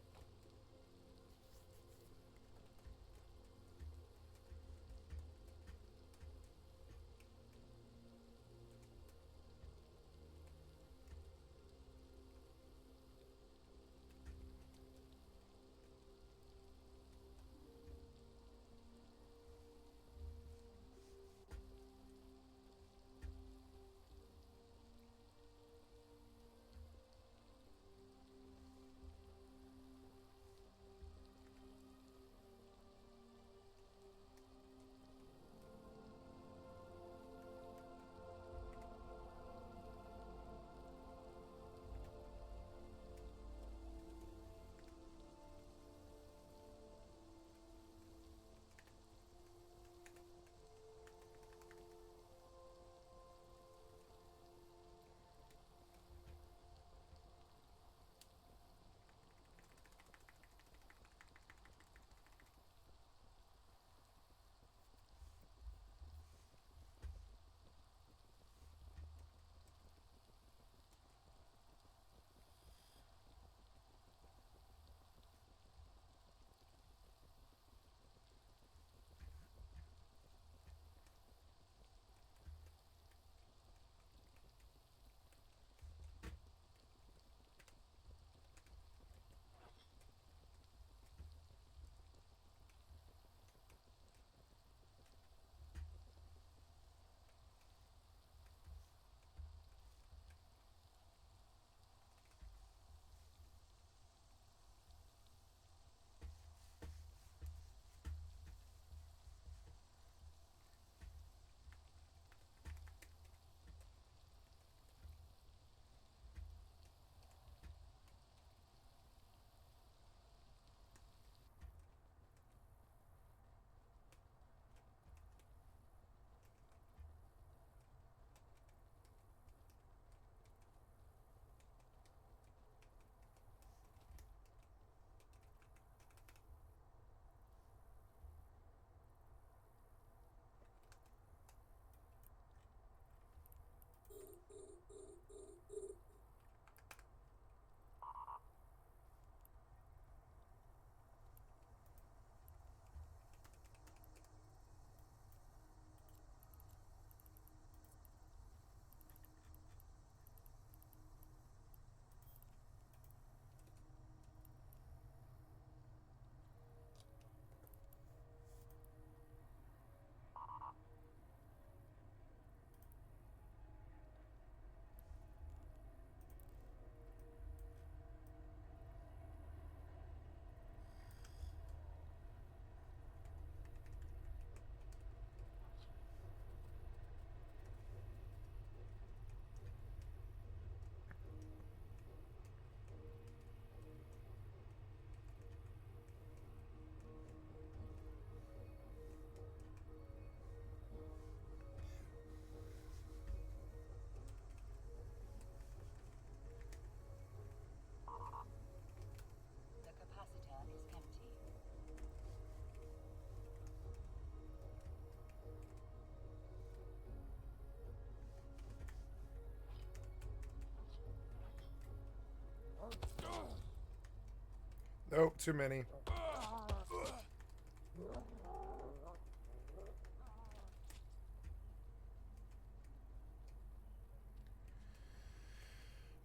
Oh, too many.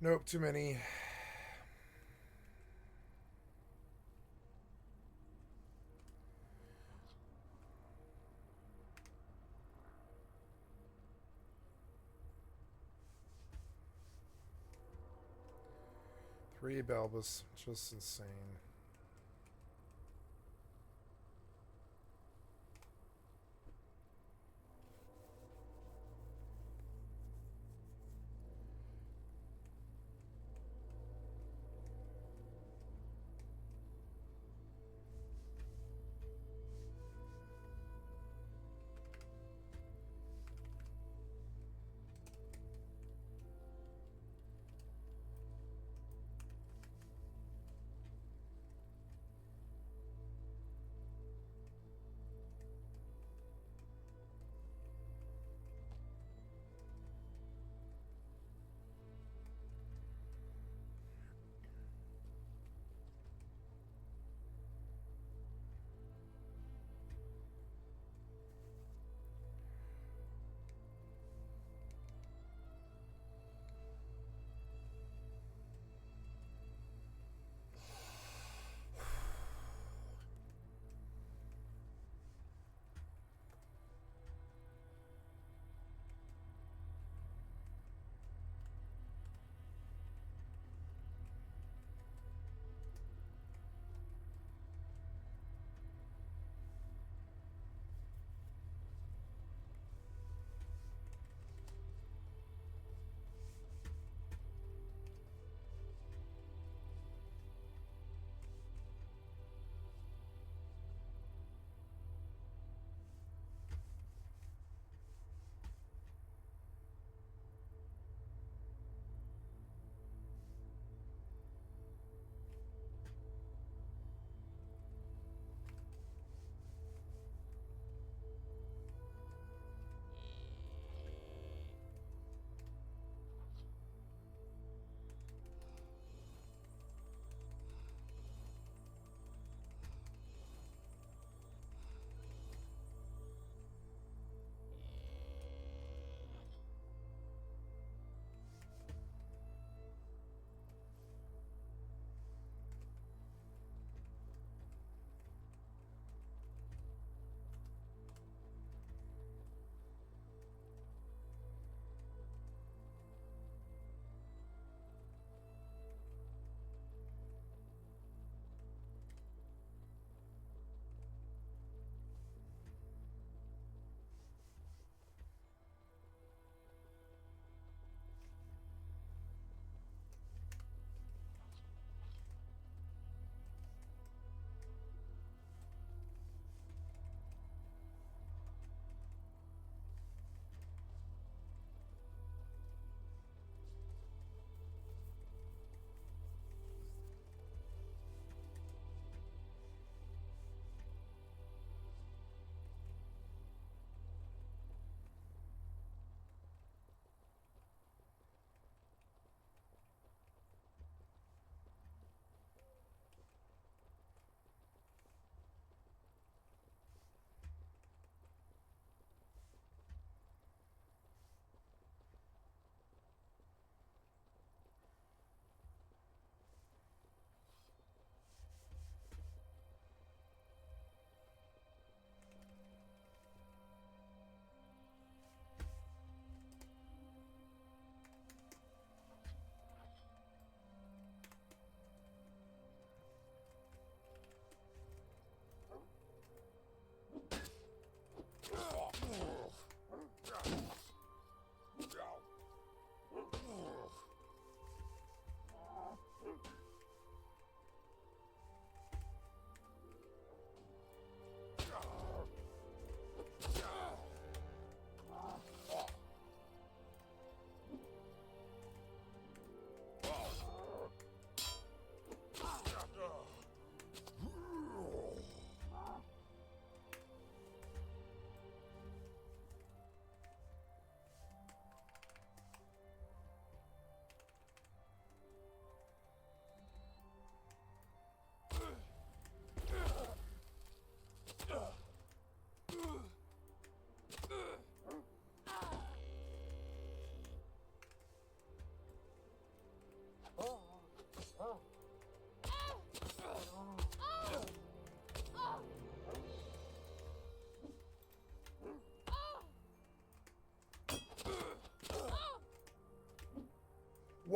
Nope, too many. Three Balbus. Just insane.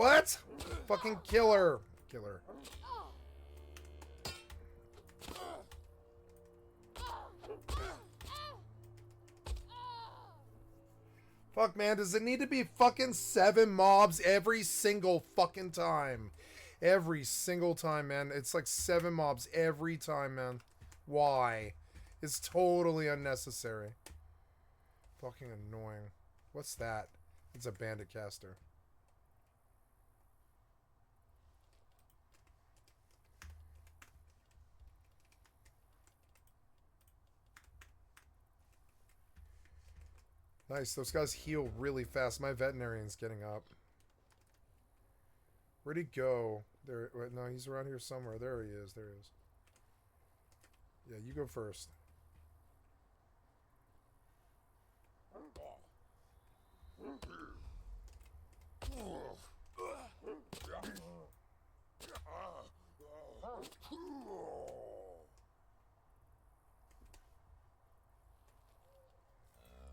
What? Fucking killer. Killer. Fuck, man, does it need to be fucking 7 mobs every single fucking time? Every single time, man. It's like 7 mobs every time, man. Why? It's totally unnecessary. Fucking annoying. What's that? It's a bandit caster. Nice, those guys heal really fast. My veterinarian's getting up. Where'd he go? There. Wait, no, he's around here somewhere. There he is. There he is. Yeah, you go first.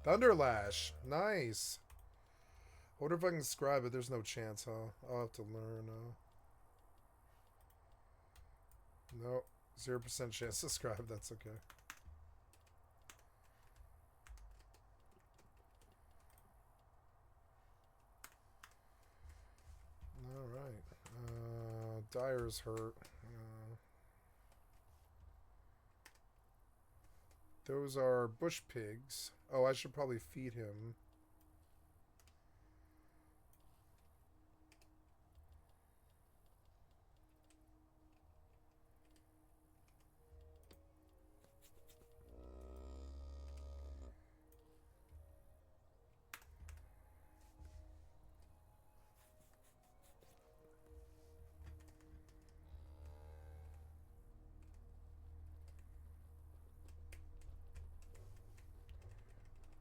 Thunderlash. Nice. I wonder if I can describe it. There's no chance, huh? I'll have to learn. No. 0% chance to describe. That's okay. Alright. Dyer's hurt. Those are bush pigs. Oh, I should probably feed him.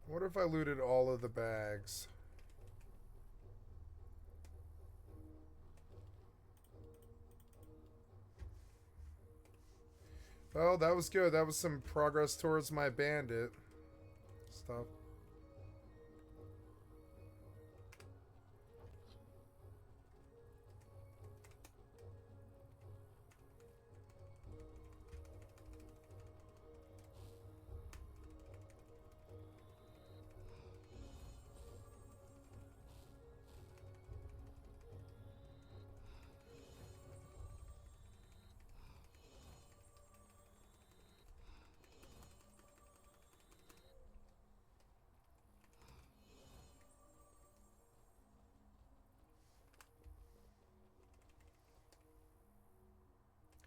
What if I looted all of the bags? Well, that was good. That was some progress towards my bandit stuff.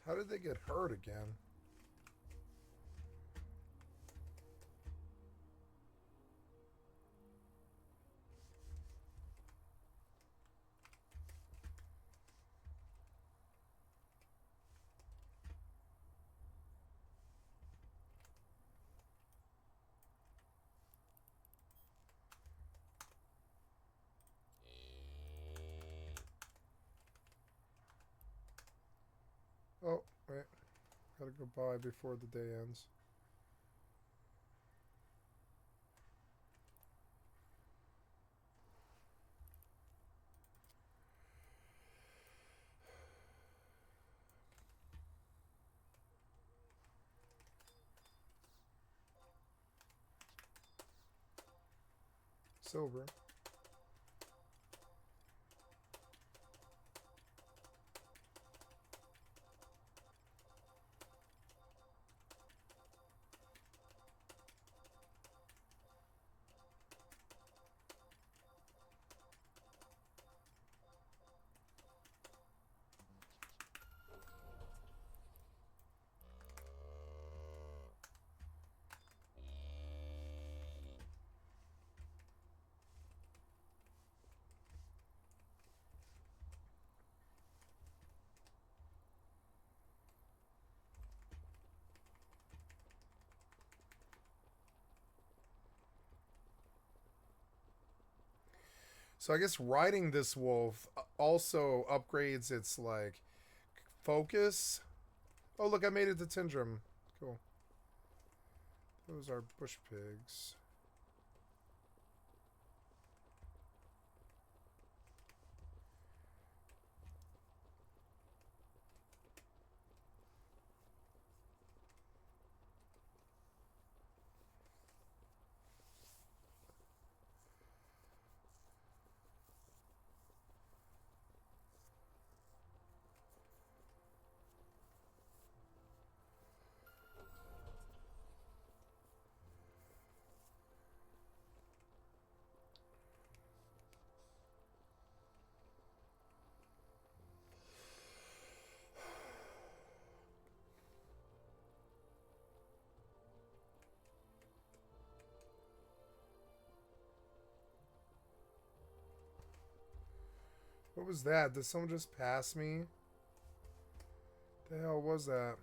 How did they get hurt again? Oh, wait. Gotta go by before the day ends. Silver. So I guess riding this wolf also upgrades its, like, focus. Oh, look, I made it to Tindrum. Cool. Those are bush pigs. What was that? Did someone just pass me? The hell was that?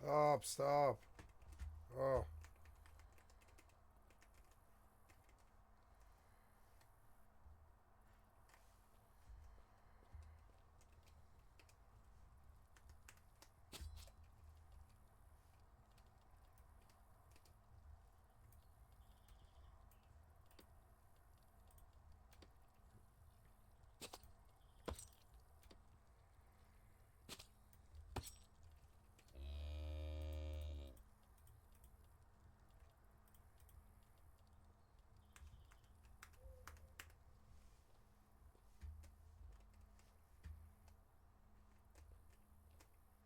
Stop, stop. Oh.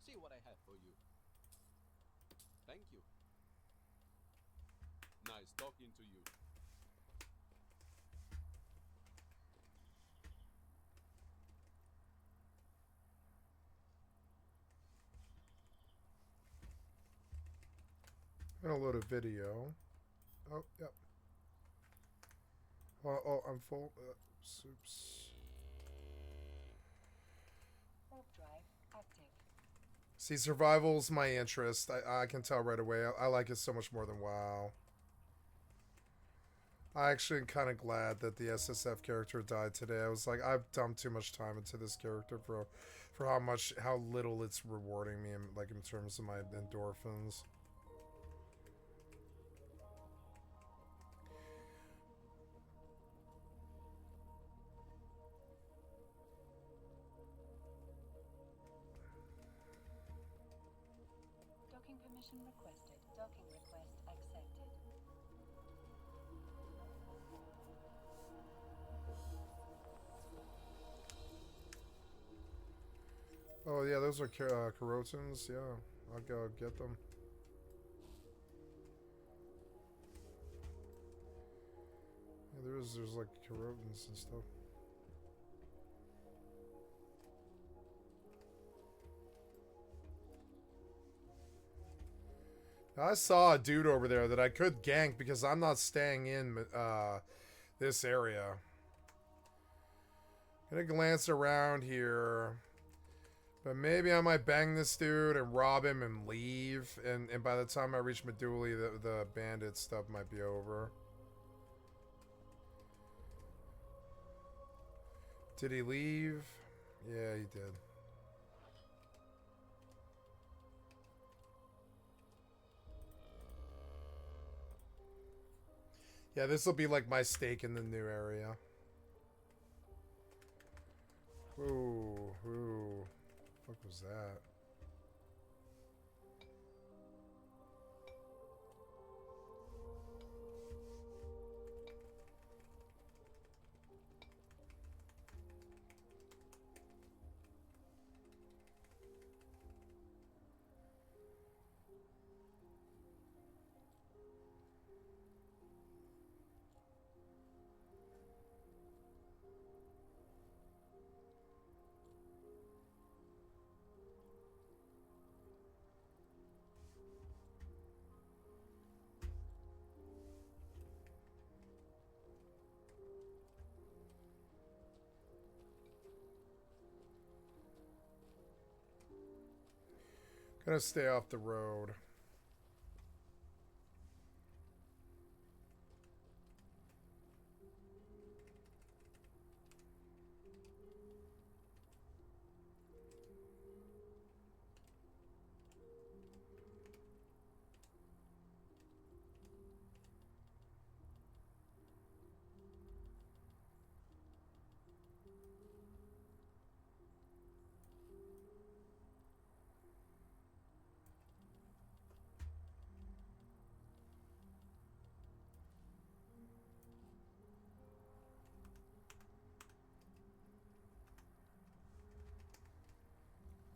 See what I have for you. Thank you. Nice talking to you. I'm gonna load a video. Oh, yep. Oh, I'm full. Oops. See, survival's my interest. I can tell right away. I like it so much more than WoW. I actually am kind of glad that the SSF character died today. I was like, I've dumped too much time into this character for how little it's rewarding me, like in terms of my endorphins. Docking permission requested. Docking request accepted. Oh yeah, those are carotins. Yeah, I'll go get them. Yeah, there's like carotins and stuff. Now, I saw a dude over there that I could gank because I'm not staying in this area. Gonna glance around here. But maybe I might bang this dude and rob him and leave. And by the time I reach Meduli, the bandit stuff might be over. Did he leave? Yeah, he did. Yeah, this will be like my stake in the new area. Ooh, ooh. What was that? Gonna stay off the road.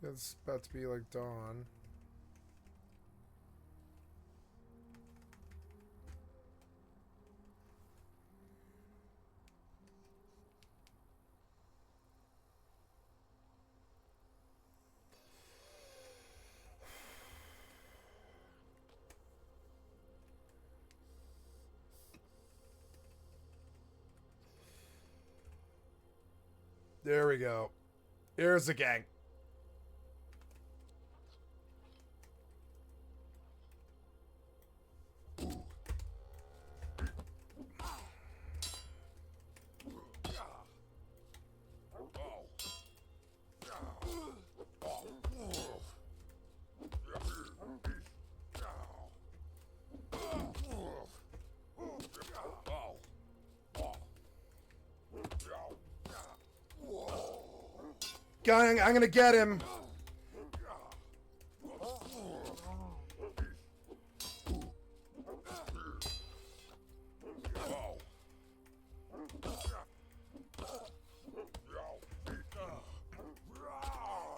It's about to be like dawn. There we go. Here's the gang. Gang, I'm gonna get him.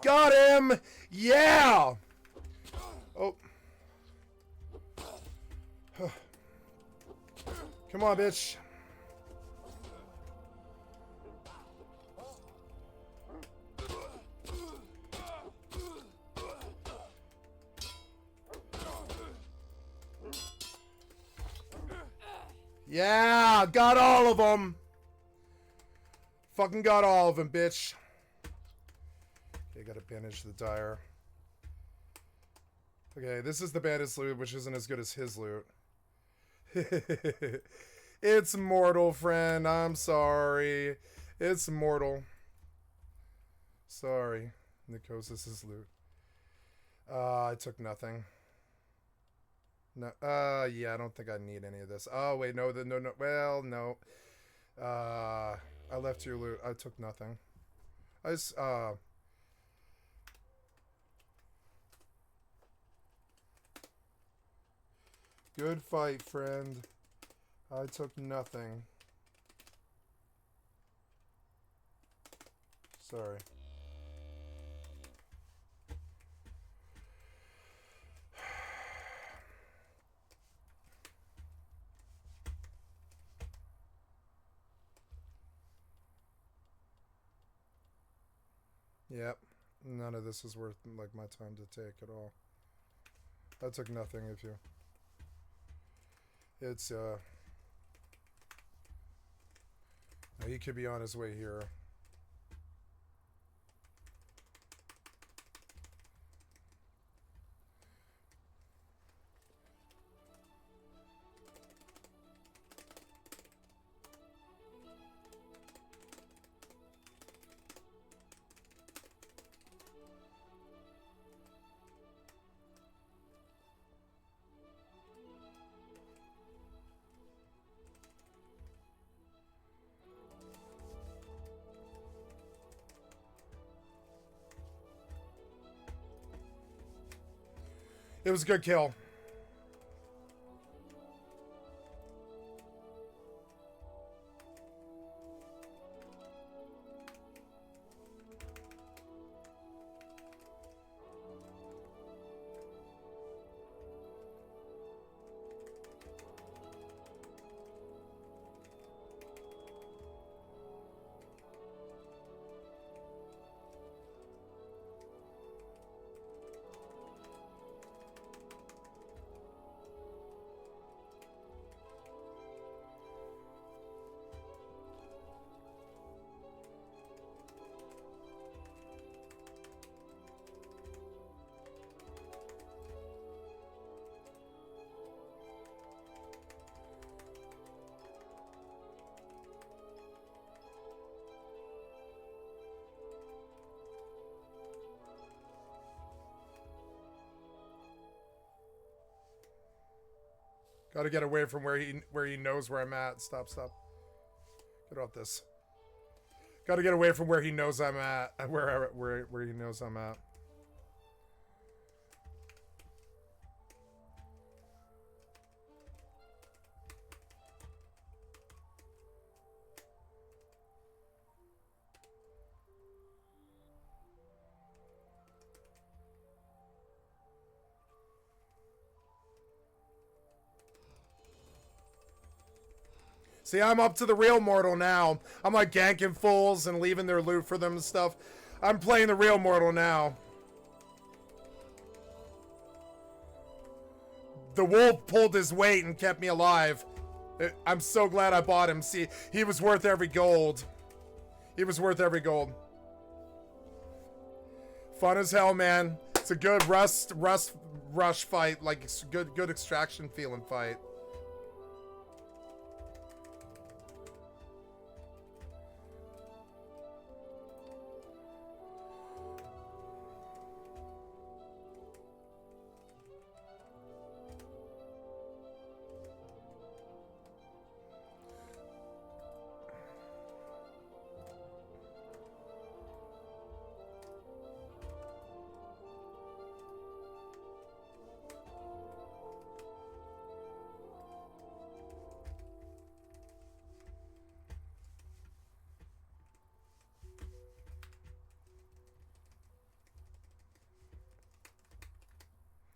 Got him! Yeah! Oh. Come on, bitch. Yeah, got all of them. Fucking got all of them, bitch. Okay, gotta bandage the dire. Okay, this is the bandit's loot, which isn't as good as his loot. It's mortal, friend. I'm sorry. It's mortal. Sorry. Nikos' loot. I took nothing. No. Yeah, I don't think I need any of this. Oh, wait, no. No. Well, no. I left your loot. I took nothing. I just, good fight, friend. I took nothing. Sorry. Yep. None of this is worth, like, my time to take at all. I took nothing if you... It's, he could be on his way here. It was a good kill. Got to get away from where he knows where I'm at. Stop. Get off this. Got to get away from where he knows I'm at. Where he knows I'm at. See, I'm up to the real mortal now. I'm like ganking fools and leaving their loot for them and stuff. I'm playing the real mortal now. The wolf pulled his weight and kept me alive. I'm so glad I bought him. See, he was worth every gold. He was worth every gold. Fun as hell, man. It's a good rush fight. Like, it's good extraction feeling fight.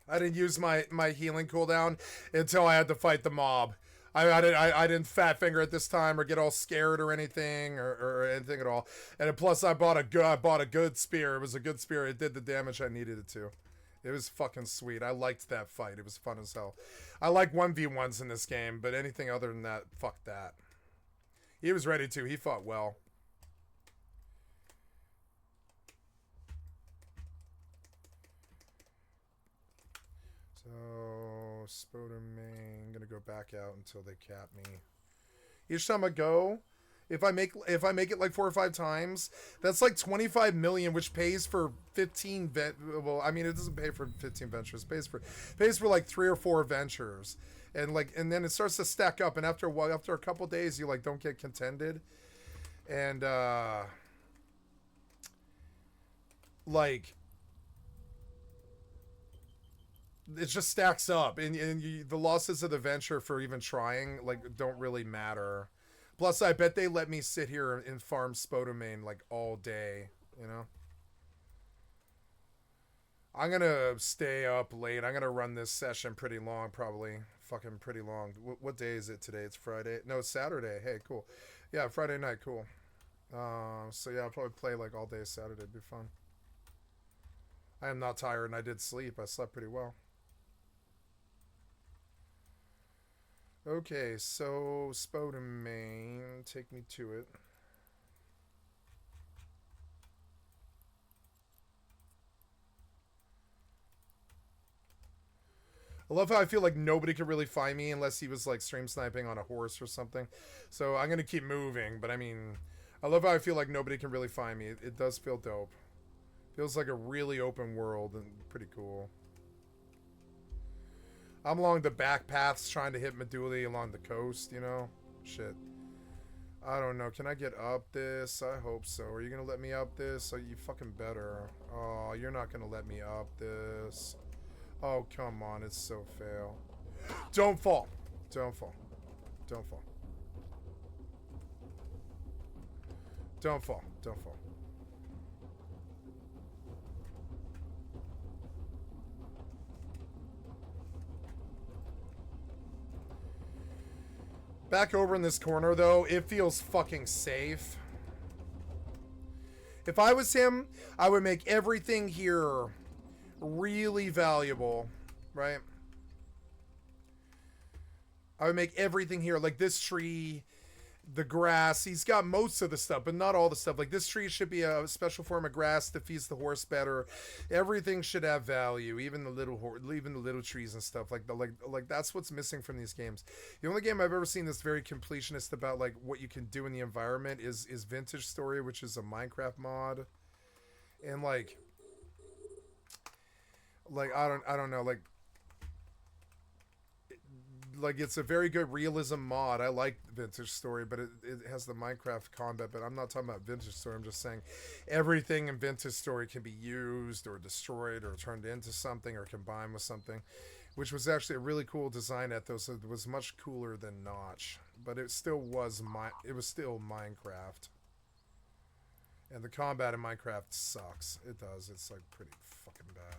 I didn't use my healing cooldown until I had to fight the mob. I didn't fat finger it this time or get all scared or anything or anything at all. And plus I bought a good spear. It was a good spear. It did the damage I needed it to. It was fucking sweet. I liked that fight. It was fun as hell. I like 1v1s in this game, but anything other than that, fuck that. He was ready to. He fought well. Spodomane. I'm gonna go back out until they cap me. Each time I go, if I make it like 4 or 5 times, that's like 25 million, which pays for 15 well, I mean, it doesn't pay for 15 ventures. It pays for like 3 or 4 ventures. And then it starts to stack up, and after a while, after a couple days, you like don't get contended. And like it just stacks up, and the losses of the venture for even trying like don't really matter. Plus, I bet they let me sit here and farm Spodomane like all day, you know? I'm gonna stay up late. I'm gonna run this session pretty long, probably. Fucking pretty long. What day is it today? It's Friday? No, it's Saturday. Hey, cool. Yeah, Friday night, cool. So yeah, I'll probably play like all day Saturday. It'd be fun. I am not tired, and I did sleep. I slept pretty well. Okay, so Spodomane, take me to it. I love how I feel like nobody could really find me unless he was like stream sniping on a horse or something. So I'm gonna keep moving, but I mean, I love how I feel like nobody can really find me. It does feel dope. Feels like a really open world and pretty cool. I'm along the back paths trying to hit Meduli along the coast, you know? Shit. I don't know. Can I get up this? I hope so. Are you gonna let me up this? Oh, you fucking better. Oh, you're not gonna let me up this. Oh, come on. It's so fail. Don't fall. Don't fall. Don't fall. Don't fall. Don't fall. Back over in this corner, though, it feels fucking safe. If I was him, I would make everything here really valuable, right? I would make everything here, like this tree, the grass. He's got most of the stuff, but not all the stuff. Like this tree should be a special form of grass that feeds the horse better. Everything should have value, even the little trees and stuff. Like that's what's missing from these games. The only game I've ever seen that's very completionist about like what you can do in the environment is Vintage Story, which is a Minecraft mod, and like I don't know, like it's a very good realism mod. I like Vintage Story, but it has the Minecraft combat. But I'm not talking about Vintage Story. I'm just saying everything in Vintage Story can be used or destroyed or turned into something or combined with something, which was actually a really cool design ethos. It was much cooler than Notch, but it still was still Minecraft. And the combat in Minecraft sucks. It does. It's like pretty fucking bad.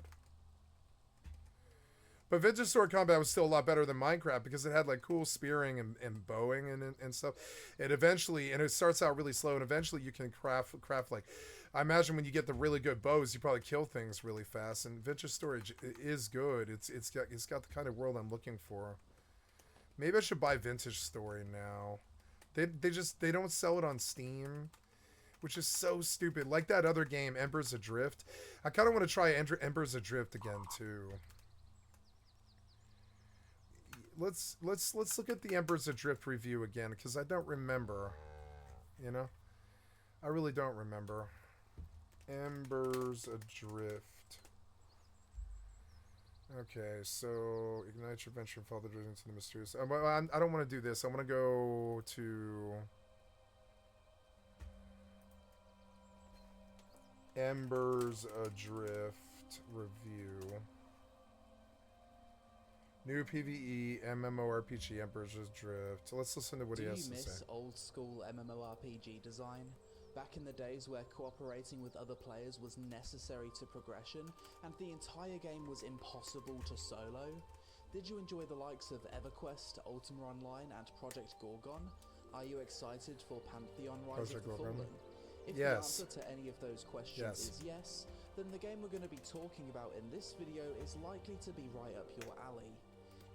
But Vintage Story combat was still a lot better than Minecraft because it had like cool spearing and bowing and stuff. And eventually, and it starts out really slow, and eventually you can craft like, I imagine when you get the really good bows, you probably kill things really fast. And Vintage Story is good. It's got the kind of world I'm looking for. Maybe I should buy Vintage Story now. They don't sell it on Steam, which is so stupid. Like that other game, Embers Adrift. I kind of want to try Embers Adrift again too. Let's look at the Embers Adrift review again, because I don't remember. You know? I really don't remember. Embers Adrift. Okay, so ignite your venture and follow the journey into the mysterious. I don't want to do this. I want to go to Embers Adrift review. New PvE MMORPG Embers Adrift. So let's listen to what he has to say. Do you miss old school MMORPG design? Back in the days where cooperating with other players was necessary to progression, and the entire game was impossible to solo? Did you enjoy the likes of EverQuest, Ultima Online, and Project Gorgon? Are you excited for Pantheon Rise of the Fallen? If the answer to any of those questions is yes, then the game we're going to be talking about in this video is likely to be right up your alley.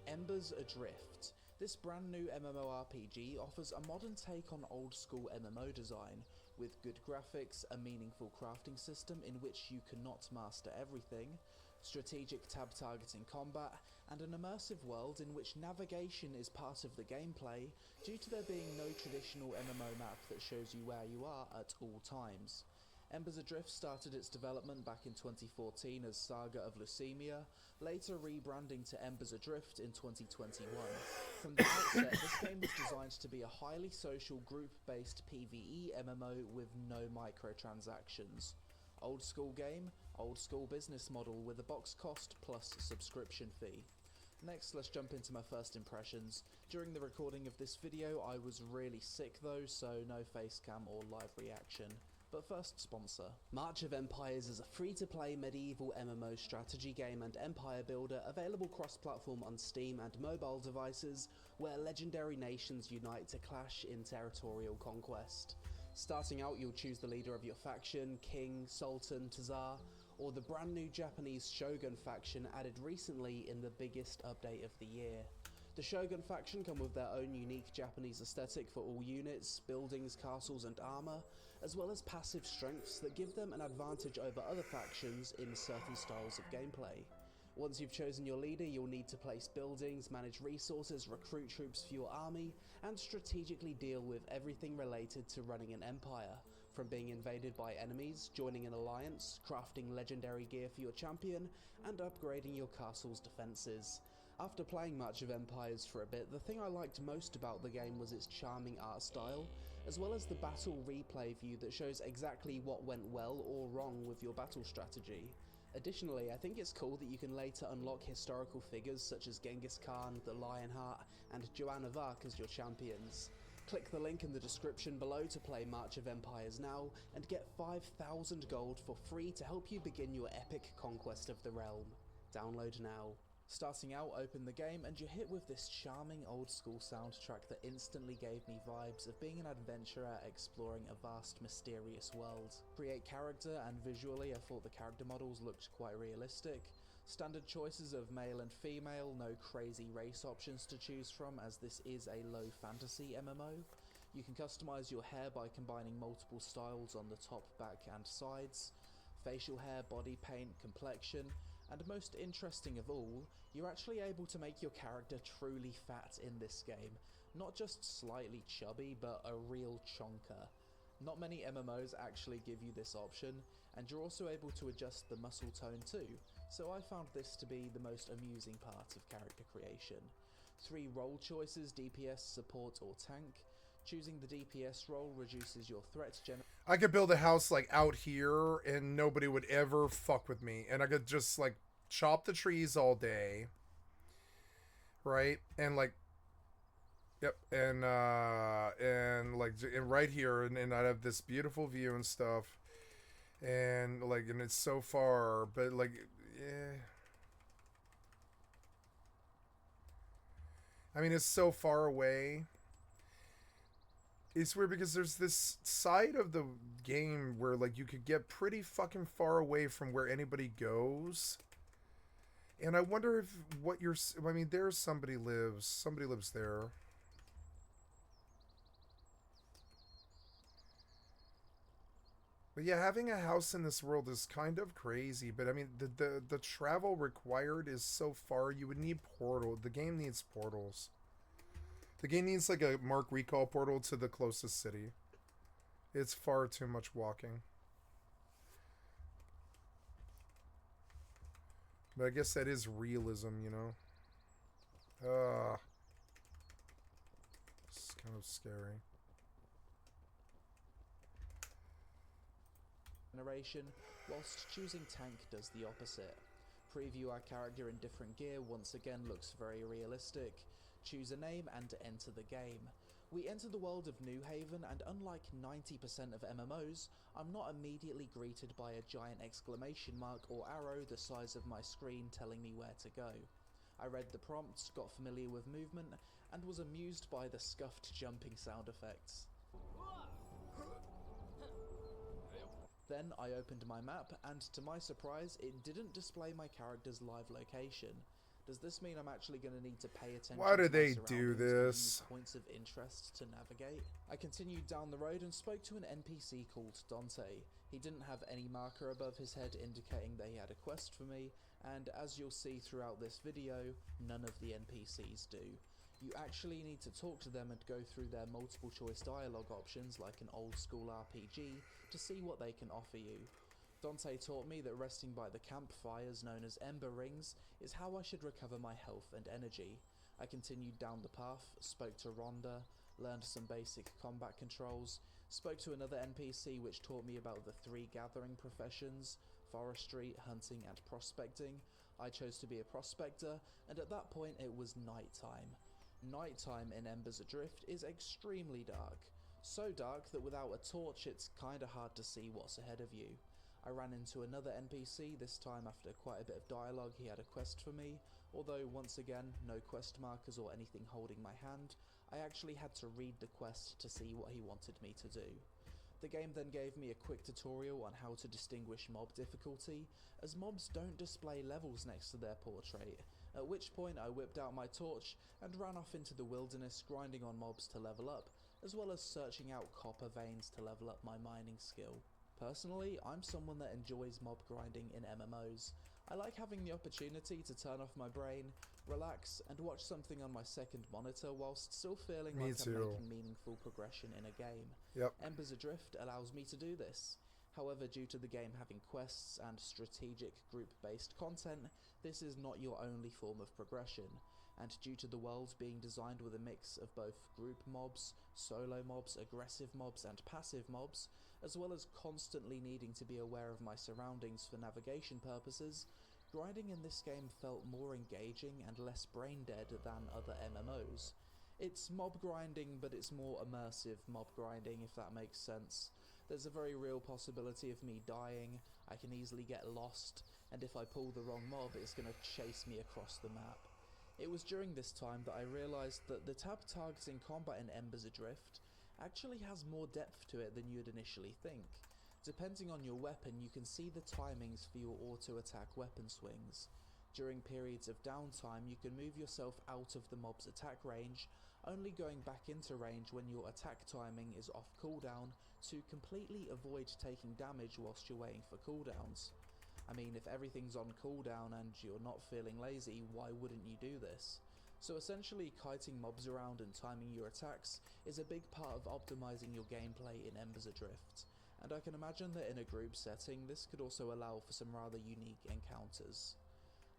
Embers Adrift. This brand new MMORPG offers a modern take on old school MMO design, with good graphics, a meaningful crafting system in which you cannot master everything, strategic tab targeting combat, and an immersive world in which navigation is part of the gameplay due to there being no traditional MMO map that shows you where you are at all times. Embers Adrift started its development back in 2014 as Saga of Leucemia, later rebranding to Embers Adrift in 2021. From the outset, this game was designed to be a highly social, group-based PvE MMO with no microtransactions. Old school game, old school business model with a box cost plus subscription fee. Next, let's jump into my first impressions. During the recording of this video, I was really sick though, so no facecam or live reaction. But first, sponsor. March of Empires is a free-to-play medieval MMO strategy game and empire builder available cross-platform on Steam and mobile devices, where legendary nations unite to clash in territorial conquest. Starting out, you'll choose the leader of your faction, king, sultan, Tsar, or the brand new Japanese shogun faction added recently in the biggest update of the year. The shogun faction come with their own unique Japanese aesthetic for all units, buildings, castles and armor, as well as passive strengths that give them an advantage over other factions in certain styles of gameplay. Once you've chosen your leader, you'll need to place buildings, manage resources, recruit troops for your army, and strategically deal with everything related to running an empire, from being invaded by enemies, joining an alliance, crafting legendary gear for your champion, and upgrading your castle's defences. After playing March of Empires for a bit, the thing I liked most about the game was its charming art style, as well as the battle replay view that shows exactly what went well or wrong with your battle strategy. Additionally, I think it's cool that you can later unlock historical figures such as Genghis Khan, the Lionheart, and Joan of Arc as your champions. Click the link in the description below to play March of Empires now, and get 5,000 gold for free to help you begin your epic conquest of the realm. Download now. Starting out, open the game and you're hit with this charming old school soundtrack that instantly gave me vibes of being an adventurer exploring a vast mysterious world. Create character, and visually I thought the character models looked quite realistic. Standard choices of male and female, no crazy race options to choose from as this is a low fantasy MMO. You can customize your hair by combining multiple styles on the top, back and sides. Facial hair, body paint, complexion. And most interesting of all, you're actually able to make your character truly fat in this game. Not just slightly chubby, but a real chonker. Not many MMOs actually give you this option, and you're also able to adjust the muscle tone too, so I found this to be the most amusing part of character creation. 3 role choices: DPS, support or tank. Choosing the DPS role reduces your threat generation. I could build a house like out here and nobody would ever fuck with me, and I could just like chop the trees all day, right? And like, yep, and like, and right here, and I'd have this beautiful view and stuff, and like, and it's so far, but like, yeah, I mean, it's so far away. It's weird because there's this side of the game where like you could get pretty fucking far away from where anybody goes. And I wonder if what you're... I mean, there's somebody lives. Somebody lives there. But yeah, having a house in this world is kind of crazy. But I mean, the travel required is so far. You would need portal. The game needs portals. The game needs like a Mark Recall portal to the closest city. It's far too much walking. But I guess that is realism, you know? It's kind of scary. Whilst choosing tank does the opposite. Preview our character in different gear once again looks very realistic. Choose a name and enter the game. We enter the world of New Haven, and unlike 90% of MMOs, I'm not immediately greeted by a giant exclamation mark or arrow the size of my screen telling me where to go. I read the prompts, got familiar with movement, and was amused by the scuffed jumping sound effects. Then I opened my map, and to my surprise, it didn't display my character's live location. Does this mean I'm actually going to need to pay attention Why do to my they do surroundings and this? use points of interest to navigate? I continued down the road and spoke to an NPC called Dante. He didn't have any marker above his head indicating that he had a quest for me, and as you'll see throughout this video, none of the NPCs do. You actually need to talk to them and go through their multiple choice dialogue options like an old school RPG to see what they can offer you. Dante taught me that resting by the campfires known as Ember Rings is how I should recover my health and energy. I continued down the path, spoke to Rhonda, learned some basic combat controls, spoke to another NPC which taught me about the 3 gathering professions, forestry, hunting and prospecting. I chose to be a prospector, and at that point it was nighttime. Nighttime in Embers Adrift is extremely dark. So dark that without a torch it's kinda hard to see what's ahead of you. I ran into another NPC, this time after quite a bit of dialogue he had a quest for me, although once again no quest markers or anything holding my hand. I actually had to read the quest to see what he wanted me to do. The game then gave me a quick tutorial on how to distinguish mob difficulty, as mobs don't display levels next to their portrait, at which point I whipped out my torch and ran off into the wilderness grinding on mobs to level up, as well as searching out copper veins to level up my mining skill. Personally, I'm someone that enjoys mob grinding in MMOs. I like having the opportunity to turn off my brain, relax, and watch something on my second monitor whilst still feeling Me like too. I'm making meaningful progression in a game. Yep. Embers Adrift allows me to do this. However, due to the game having quests and strategic group-based content, this is not your only form of progression, and due to the world being designed with a mix of both group mobs, solo mobs, aggressive mobs, and passive mobs, as well as constantly needing to be aware of my surroundings for navigation purposes, grinding in this game felt more engaging and less brain-dead than other MMOs. It's mob grinding, but it's more immersive mob grinding, if that makes sense. There's a very real possibility of me dying, I can easily get lost, and if I pull the wrong mob, it's going to chase me across the map. It was during this time that I realised that the tab targeting combat in Embers Adrift actually has more depth to it than you'd initially think. Depending on your weapon, you can see the timings for your auto-attack weapon swings. During periods of downtime, you can move yourself out of the mob's attack range, only going back into range when your attack timing is off cooldown to completely avoid taking damage whilst you're waiting for cooldowns. I mean, if everything's on cooldown and you're not feeling lazy, why wouldn't you do this? So essentially, kiting mobs around and timing your attacks is a big part of optimizing your gameplay in Embers Adrift, and I can imagine that in a group setting this could also allow for some rather unique encounters.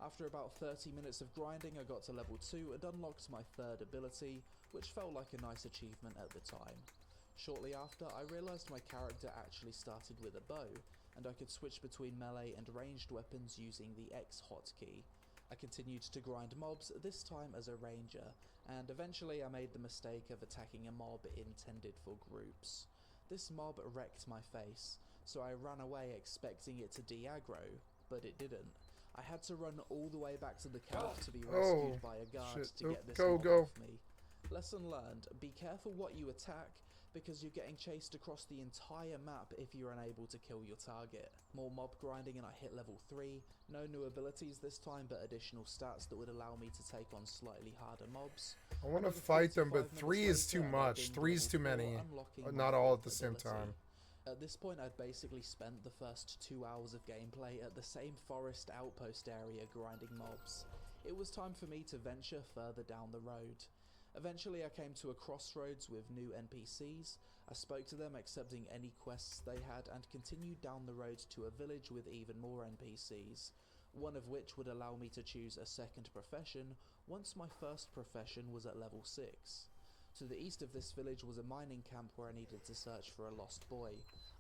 After about 30 minutes of grinding, I got to level 2 and unlocked my 3rd ability, which felt like a nice achievement at the time. Shortly after, I realised my character actually started with a bow, and I could switch between melee and ranged weapons using the X hotkey. I continued to grind mobs, this time as a ranger, and eventually I made the mistake of attacking a mob intended for groups. This mob wrecked my face, so I ran away expecting it to de-aggro, but it didn't. I had to run all the way back to the camp to be rescued by a guard shit. to get this Go, mob go. off me. Lesson learned, be careful what you attack, because you're getting chased across the entire map if you're unable to kill your target. More mob grinding and I hit level 3, no new abilities this time but additional stats that would allow me to take on slightly harder mobs. I want to Another fight 3 to them, 5 but minutes 3 is too later, much. being 3 is level too 4, many. unlocking my Not all at 4th the same ability. time. At this point I'd basically spent the first 2 hours of gameplay at the same forest outpost area grinding mobs. It was time for me to venture further down the road. Eventually I came to a crossroads with new NPCs, I spoke to them accepting any quests they had and continued down the road to a village with even more NPCs, one of which would allow me to choose a second profession once my first profession was at level 6. To the east of this village was a mining camp where I needed to search for a lost boy.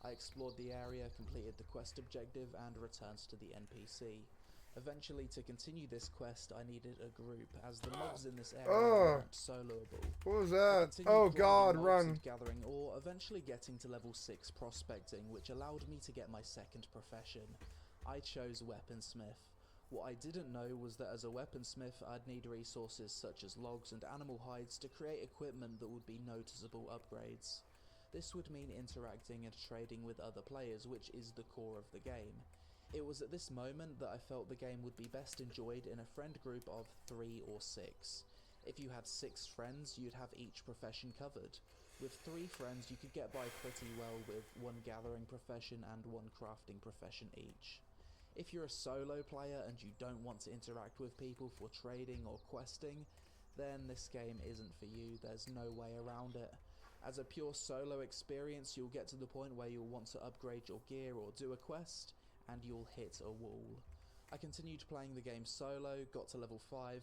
I explored the area, completed the quest objective and returned to the NPC. Eventually, to continue this quest, I needed a group, as the mobs in this area weren't soloable. What was I that? continued Oh grinding god, mobs run. and gathering ore, eventually getting to level 6 prospecting, which allowed me to get my second profession. I chose weaponsmith. What I didn't know was that as a weaponsmith, I'd need resources such as logs and animal hides to create equipment that would be noticeable upgrades. This would mean interacting and trading with other players, which is the core of the game. It was at this moment that I felt the game would be best enjoyed in a friend group of 3 or 6. If you had 6 friends, you'd have each profession covered. With 3 friends, you could get by pretty well with 1 gathering profession and 1 crafting profession each. If you're a solo player and you don't want to interact with people for trading or questing, then this game isn't for you. There's no way around it. As a pure solo experience, you'll get to the point where you'll want to upgrade your gear or do a quest, and you'll hit a wall. I continued playing the game solo, got to level 5,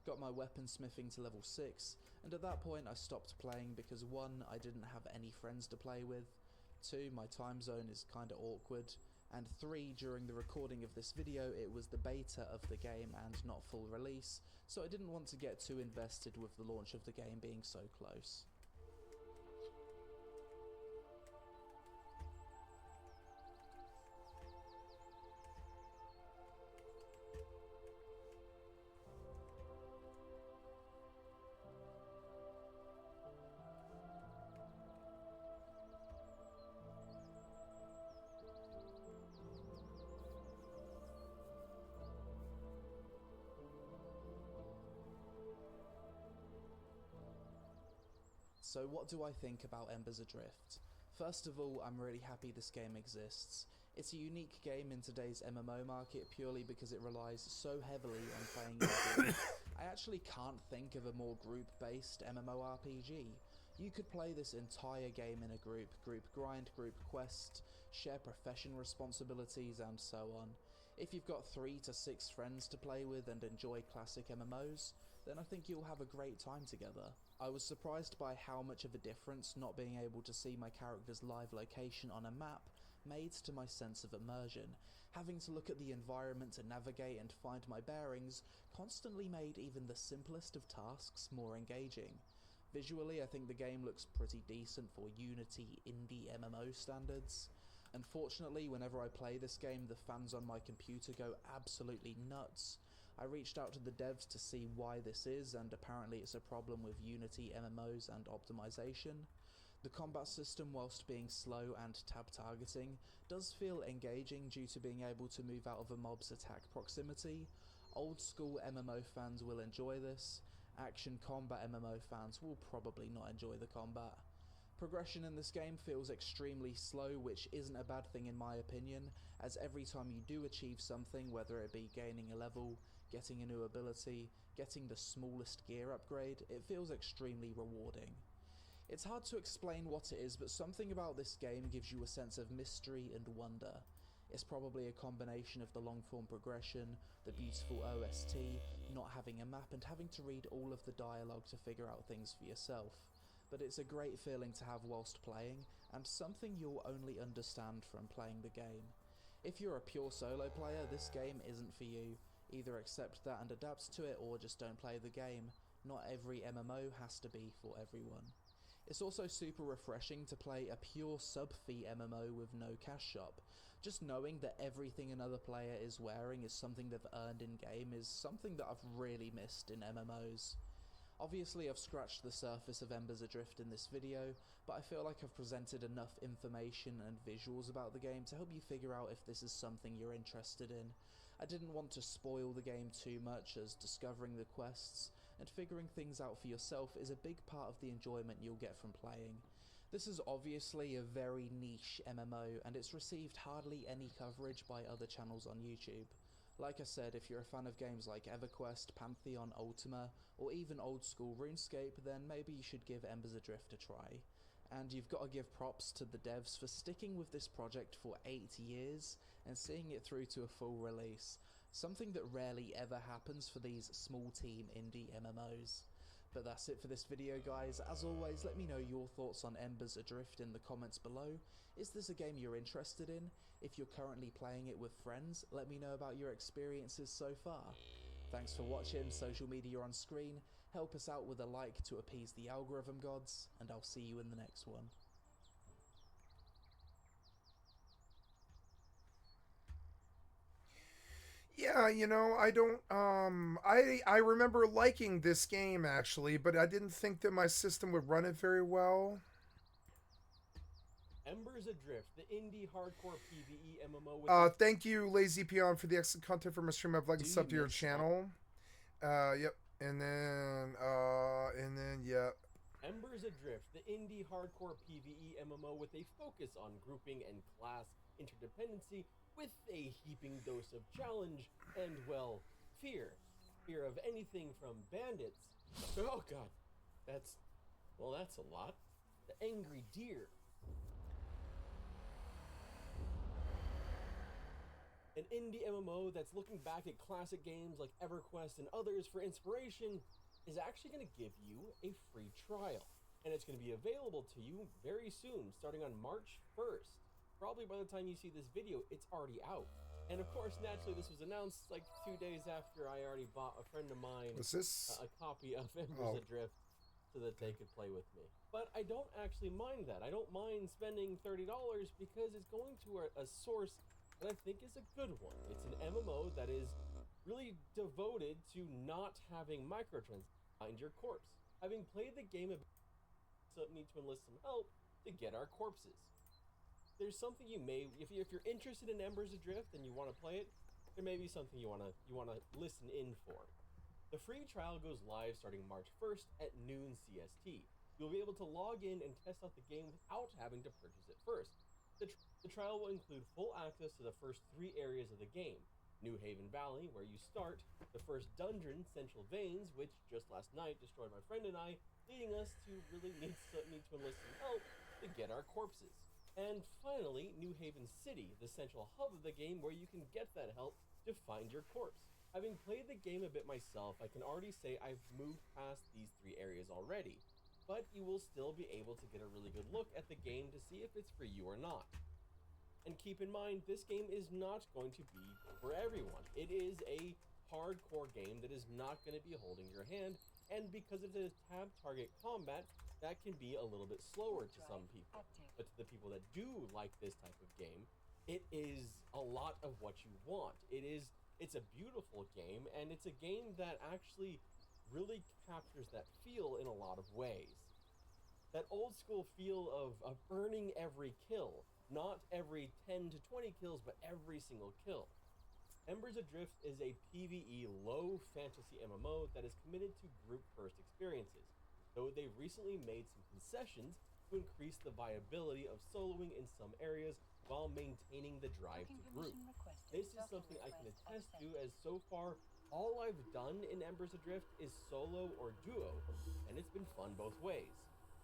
got my weaponsmithing to level 6, and at that point I stopped playing because 1, I didn't have any friends to play with, 2, my time zone is kinda awkward, and 3, during the recording of this video it was the beta of the game and not full release, so I didn't want to get too invested with the launch of the game being so close. So what do I think about Embers Adrift? First of all, I'm really happy this game exists. It's a unique game in today's MMO market purely because it relies so heavily on playing in a group. I actually can't think of a more group-based MMORPG. You could play this entire game in a group grind, group quest, share profession responsibilities, and so on. If you've got 3 to 6 friends to play with and enjoy classic MMOs, then I think you'll have a great time together. I was surprised by how much of a difference not being able to see my character's live location on a map made to my sense of immersion. Having to look at the environment to navigate and find my bearings constantly made even the simplest of tasks more engaging. Visually, I think the game looks pretty decent for Unity indie MMO standards. Unfortunately, whenever I play this game, the fans on my computer go absolutely nuts. I reached out to the devs to see why this is, and apparently it's a problem with Unity MMOs and optimization. The combat system, whilst being slow and tab targeting, does feel engaging due to being able to move out of a mob's attack proximity. Old school MMO fans will enjoy this. Action combat MMO fans will probably not enjoy the combat. Progression in this game feels extremely slow, which isn't a bad thing in my opinion, as every time you do achieve something, whether it be gaining a level, getting a new ability, getting the smallest gear upgrade, it feels extremely rewarding. It's hard to explain what it is, but something about this game gives you a sense of mystery and wonder. It's probably a combination of the long-form progression, the beautiful OST, not having a map and having to read all of the dialogue to figure out things for yourself. But it's a great feeling to have whilst playing, and something you'll only understand from playing the game. If you're a pure solo player, this game isn't for you. Either accept that and adapt to it, or just don't play the game. Not every MMO has to be for everyone. It's also super refreshing to play a pure sub-fee MMO with no cash shop. Just knowing that everything another player is wearing is something they've earned in-game is something that I've really missed in MMOs. Obviously I've scratched the surface of Embers Adrift in this video, but I feel like I've presented enough information and visuals about the game to help you figure out if this is something you're interested in. I didn't want to spoil the game too much, as discovering the quests and figuring things out for yourself is a big part of the enjoyment you'll get from playing. This is obviously a very niche MMO, and it's received hardly any coverage by other channels on YouTube. Like I said, if you're a fan of games like EverQuest, Pantheon, Ultima, or even old school RuneScape, then maybe you should give Embers Adrift a try. And you've got to give props to the devs for sticking with this project for 8 years and seeing it through to a full release, something that rarely ever happens for these small team indie MMOs. But that's it for this video, guys. As always, let me know your thoughts on Embers Adrift in the comments below. Is this a game you're interested in? If you're currently playing it with friends, let me know about your experiences so far. Thanks for watching. Social media on screen. Help us out with a like to appease the algorithm gods, and I'll see you in the next one. Yeah, I don't I remember liking this game actually, but I didn't think that my system would run it very well. Embers Adrift, the indie hardcore PvE MMO with Thank you, Lazy Peon, for the excellent content from a stream. I've liked and Do sub to you your miss channel. Yep. And then, yeah. Embers Adrift, the indie hardcore PvE MMO with a focus on grouping and class interdependency with a heaping dose of challenge and, well, fear. Fear of anything from bandits. Oh god, that's a lot. The Angry Deer. An indie MMO that's looking back at classic games like EverQuest and others for inspiration is actually going to give you a free trial. And it's going to be available to you very soon, starting on March 1st. Probably by the time you see this video, it's already out. And of course, naturally, this was announced like 2 days after I already bought a friend of mine What's this? a copy of Embers Adrift so that they could play with me. But I don't actually mind that. I don't mind spending $30 because it's going to a source that I think is a good one. It's an MMO that is really devoted to not having microtransactions behind your corpse. Having played the game a bit, need to enlist some help to get our corpses. There's something you may, if you're interested in Embers Adrift and you want to play it, there may be something you want to listen in for. The free trial goes live starting March 1st at noon CST. You'll be able to log in and test out the game without having to purchase it first. The trial will include full access to the first 3 areas of the game. New Haven Valley, where you start, the first dungeon, Central Veins, which just last night destroyed my friend and I, leading us to really need to enlist some help to get our corpses. And finally, New Haven City, the central hub of the game where you can get that help to find your corpse. Having played the game a bit myself, I can already say I've moved past these 3 areas already, but you will still be able to get a really good look at the game to see if it's for you or not. And keep in mind, this game is not going to be for everyone. It is a hardcore game that is not going to be holding your hand, and because of the tab target combat, that can be a little bit slower to some people. But to the people that do like this type of game, it is a lot of what you want. It's a beautiful game, and it's a game that actually really captures that feel in a lot of ways. That old school feel of earning every kill. Not every 10 to 20 kills, but every single kill. Embers Adrift is a PvE low fantasy MMO that is committed to group first experiences, though they've recently made some concessions to increase the viability of soloing in some areas while maintaining the drive to group. This is something I can attest to, as so far all I've done in Embers Adrift is solo or duo, and it's been fun both ways.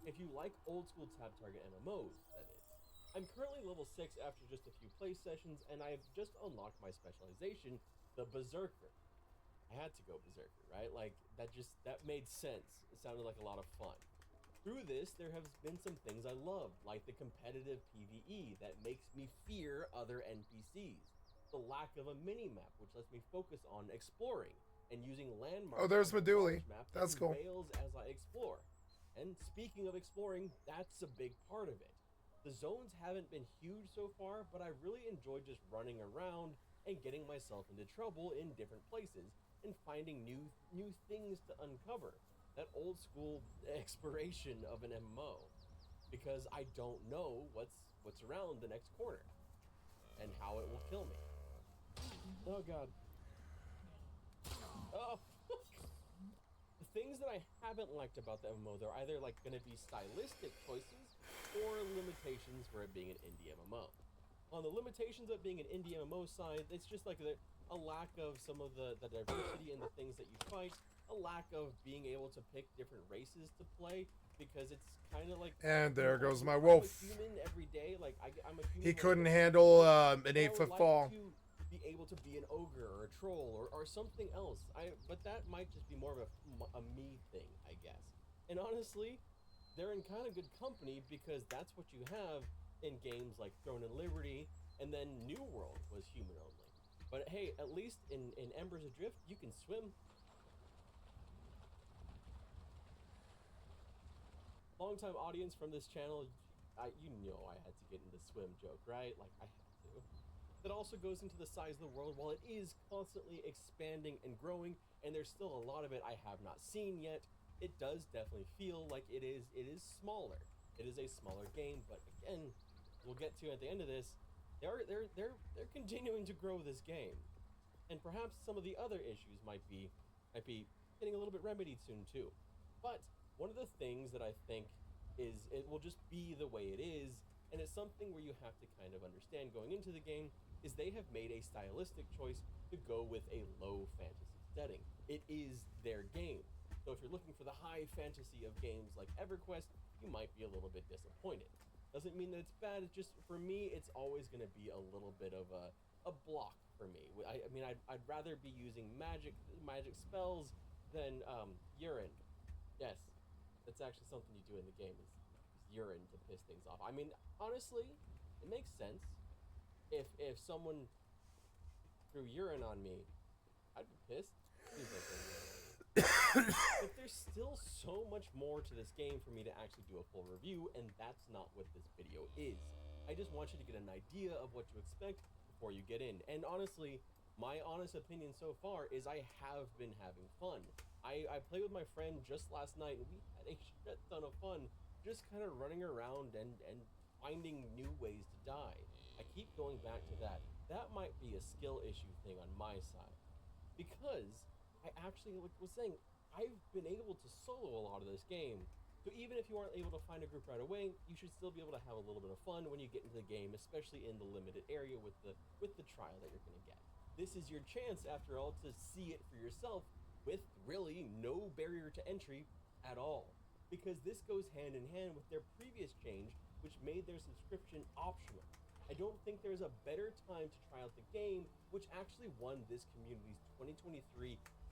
If you like old school tab target MMOs, that is. I'm currently level 6 after just a few play sessions, and I've just unlocked my specialization, the Berserker. I had to go Berserker, right? Like, that made sense. It sounded like a lot of fun. Through this, there have been some things I love, like the competitive PvE that makes me fear other NPCs. The lack of a mini-map, which lets me focus on exploring, and using landmarks Oh, there's on the Meduli. large map That's that cool. unveils as I explore. And speaking of exploring, that's a big part of it. The zones haven't been huge so far, but I really enjoy just running around and getting myself into trouble in different places and finding new things to uncover. That old school exploration of an MMO, because I don't know what's around the next corner and how it will kill me. Oh god. Oh. The things that I haven't liked about the MMO, they're either like going to be stylistic choices or limitations for it being an indie MMO. On the limitations of being an indie MMO side, it's just like a lack of some of the diversity in the things that you fight, a lack of being able to pick different races to play, because it's kind of like... And there goes my I'm wolf. a human every day, like I'm a human. He like, couldn't every handle day. an And I 8-foot would fall. like to be able to be an ogre or a troll or something else. But that might just be more of a me thing, I guess. And honestly, they're in kind of good company, because that's what you have in games like Throne and Liberty, and then New World was human only. But hey, at least in Embers Adrift, you can swim. Longtime audience from this channel, you know I had to get into the swim joke, right? Like, I had to. That also goes into the size of the world. While it is constantly expanding and growing, and there's still a lot of it I have not seen yet, it does definitely feel like it is smaller. It is a smaller game, but again, we'll get to at the end of this, they're continuing to grow this game, and perhaps some of the other issues might be getting a little bit remedied soon too. But one of the things that I think is it will just be the way it is, and it's something where you have to kind of understand going into the game, is they have made a stylistic choice to go with a low fantasy setting. It is their game. So if you're looking for the high fantasy of games like EverQuest, you might be a little bit disappointed. Doesn't mean that it's bad, it's just, for me, it's always going to be a little bit of a block for me. I mean, I'd rather be using magic spells than urine. Yes, that's actually something you do in the game, is urine to piss things off. I mean, honestly, it makes sense. If someone threw urine on me, I'd be pissed. Seems like but there's still so much more to this game for me to actually do a full review, and that's not what this video is. I just want you to get an idea of what to expect before you get in. And honestly, my honest opinion so far is I have been having fun. I played with my friend just last night, and we had a shit ton of fun just kind of running around and finding new ways to die. I keep going back to that. That might be a skill issue thing on my side, because I actually, like I was saying, I've been able to solo a lot of this game. So even if you aren't able to find a group right away, you should still be able to have a little bit of fun when you get into the game, especially in the limited area with the trial that you're going to get. This is your chance, after all, to see it for yourself with really no barrier to entry at all. Because this goes hand in hand with their previous change, which made their subscription optional. I don't think there's a better time to try out the game, which actually won this community's 2023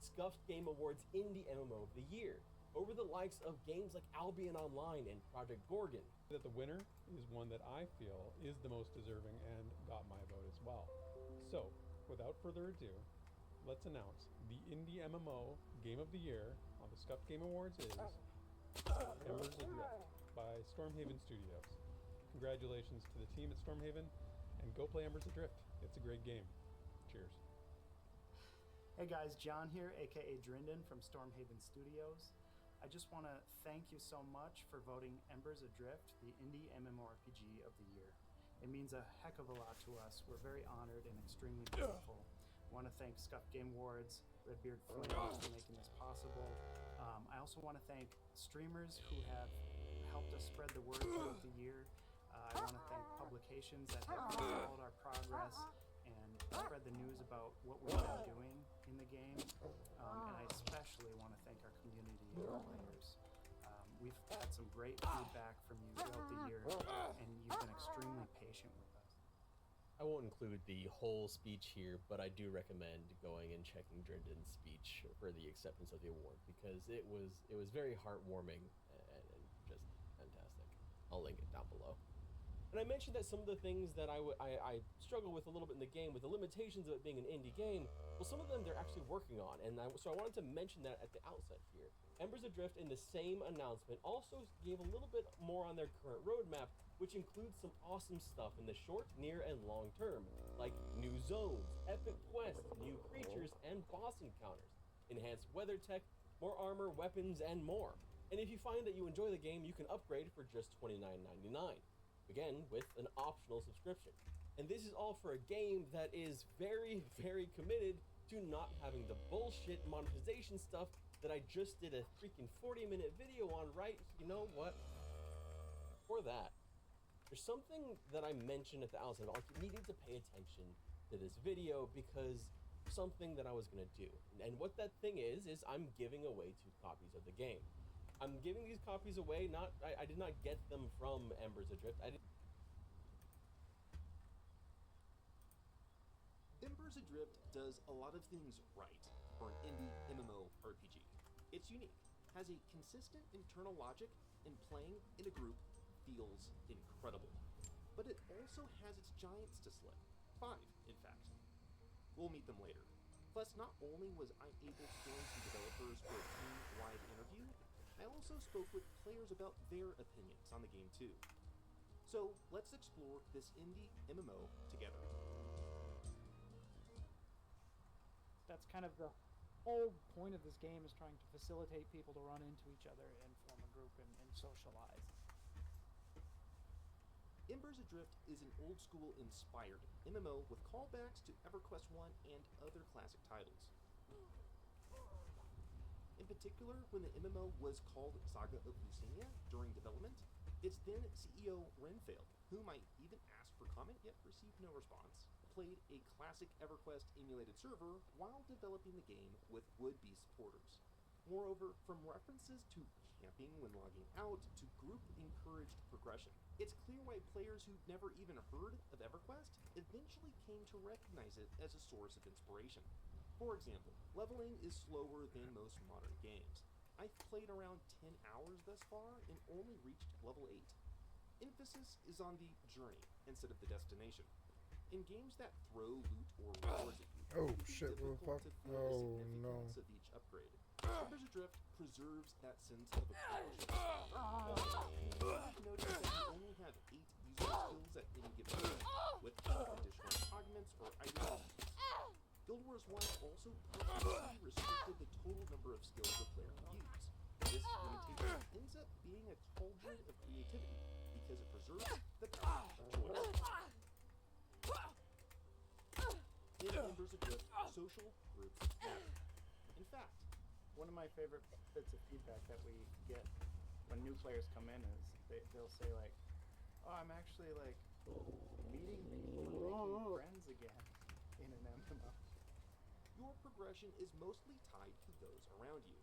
Scuffed Game Awards Indie MMO of the Year, over the likes of games like Albion Online and Project Gorgon. That the winner is one that I feel is the most deserving and got my vote as well. So, without further ado, let's announce the Indie MMO Game of the Year on the Scuffed Game Awards is Embers Adrift by Stormhaven Studios. Congratulations to the team at Stormhaven, and go play Embers Adrift. It's a great game. Cheers. Hey guys, John here, aka Drinden from Stormhaven Studios. I just want to thank you so much for voting Embers Adrift the Indie MMORPG of the Year. It means a heck of a lot to us. We're very honored and extremely grateful. I want to thank Scuff Game Awards, Redbeard Flames for making this possible. I also want to thank streamers who have helped us spread the word throughout the year. I want to thank publications that have followed our progress and spread the news about what we've been doing in the game. And I especially want to thank our community and our players. We've had some great feedback from you throughout the year, and you've been extremely patient with us. I won't include the whole speech here, but I do recommend going and checking Drinden's speech for the acceptance of the award, because it was very heartwarming and just fantastic. I'll link it down below. And I mentioned that some of the things that I struggle with a little bit in the game, with the limitations of it being an indie game, well, some of them they're actually working on, and so I wanted to mention that at the outset here. Embers Adrift, in the same announcement, also gave a little bit more on their current roadmap, which includes some awesome stuff in the short, near, and long term, like new zones, epic quests, new creatures, and boss encounters, enhanced weather tech, more armor, weapons, and more. And if you find that you enjoy the game, you can upgrade for just $29.99. Again, with an optional subscription. And this is all for a game that is very, very committed to not having the bullshit monetization stuff that I just did a freaking 40-minute video on, right? You know what? For that, there's something that I mentioned at the outset about needing to pay attention to this video, because something that I was gonna do. And what that thing is I'm giving away 2 copies of the game. I'm giving these copies away, I did not get them from Embers Adrift. Embers Adrift does a lot of things right for an indie MMORPG. It's unique, has a consistent internal logic, and playing in a group feels incredible. But it also has its giants to slay. 5, in fact. We'll meet them later. Plus, not only was I able to join some developers for a team-wide interview, I also spoke with players about their opinions on the game too. So let's explore this indie MMO together. That's kind of the whole point of this game, is trying to facilitate people to run into each other and form a group and socialize. Embers Adrift is an old-school inspired MMO with callbacks to EverQuest 1 and other classic titles. In particular, when the MMO was called Saga of Lucania during development, its then CEO Renfail, whom I even asked for comment yet received no response, played a classic EverQuest emulated server while developing the game with would-be supporters. Moreover, from references to camping when logging out to group-encouraged progression, it's clear why players who'd never even heard of EverQuest eventually came to recognize it as a source of inspiration. For example, leveling is slower than most modern games. I've played around 10 hours thus far and only reached level 8. Emphasis is on the journey instead of the destination. In games that throw loot or rewards at you, Oh, it can be shit, what the difficult fuck? to feel Oh, the significance no. of each upgrade. Embers Adrift preserves that sense of accomplishment. Also, you notice that you only have 8 usable skills at any given time, with additional augments or items. Guild Wars 1 also purposely restricted the total number of skills a player can use. This limitation ends up being a cauldron of creativity because it preserves the power of choice. In Embers Adrift, social groups matter. In fact, one of my favorite bits of feedback that we get when new players come in is they'll say like, "Oh, I'm actually like meeting people and making friends again in an MMO." Your progression is mostly tied to those around you.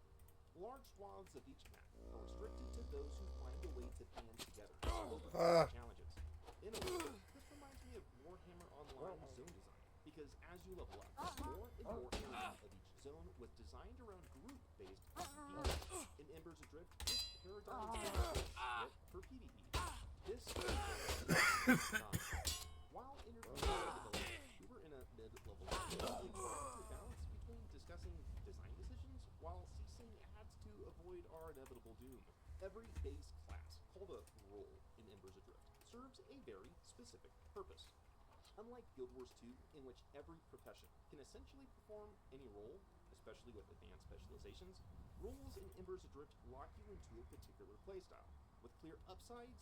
Large swaths of each map are restricted to those who find a way to band together to overcome challenges. In a way, this reminds me of Warhammer Online zone design, because as you level up, more and more area of each zone was designed around group-based PvP. In Embers Adrift, this paradigm is split for PvE. This is while interviewing developers, we were in a mid-level it tried to balance between discussing design decisions while ceasing ads to avoid our inevitable doom. Every base class, called a role in Embers Adrift, serves a very specific purpose. Unlike Guild Wars 2, in which every profession can essentially perform any role, especially with advanced specializations, roles in Embers Adrift lock you into a particular playstyle, with clear upsides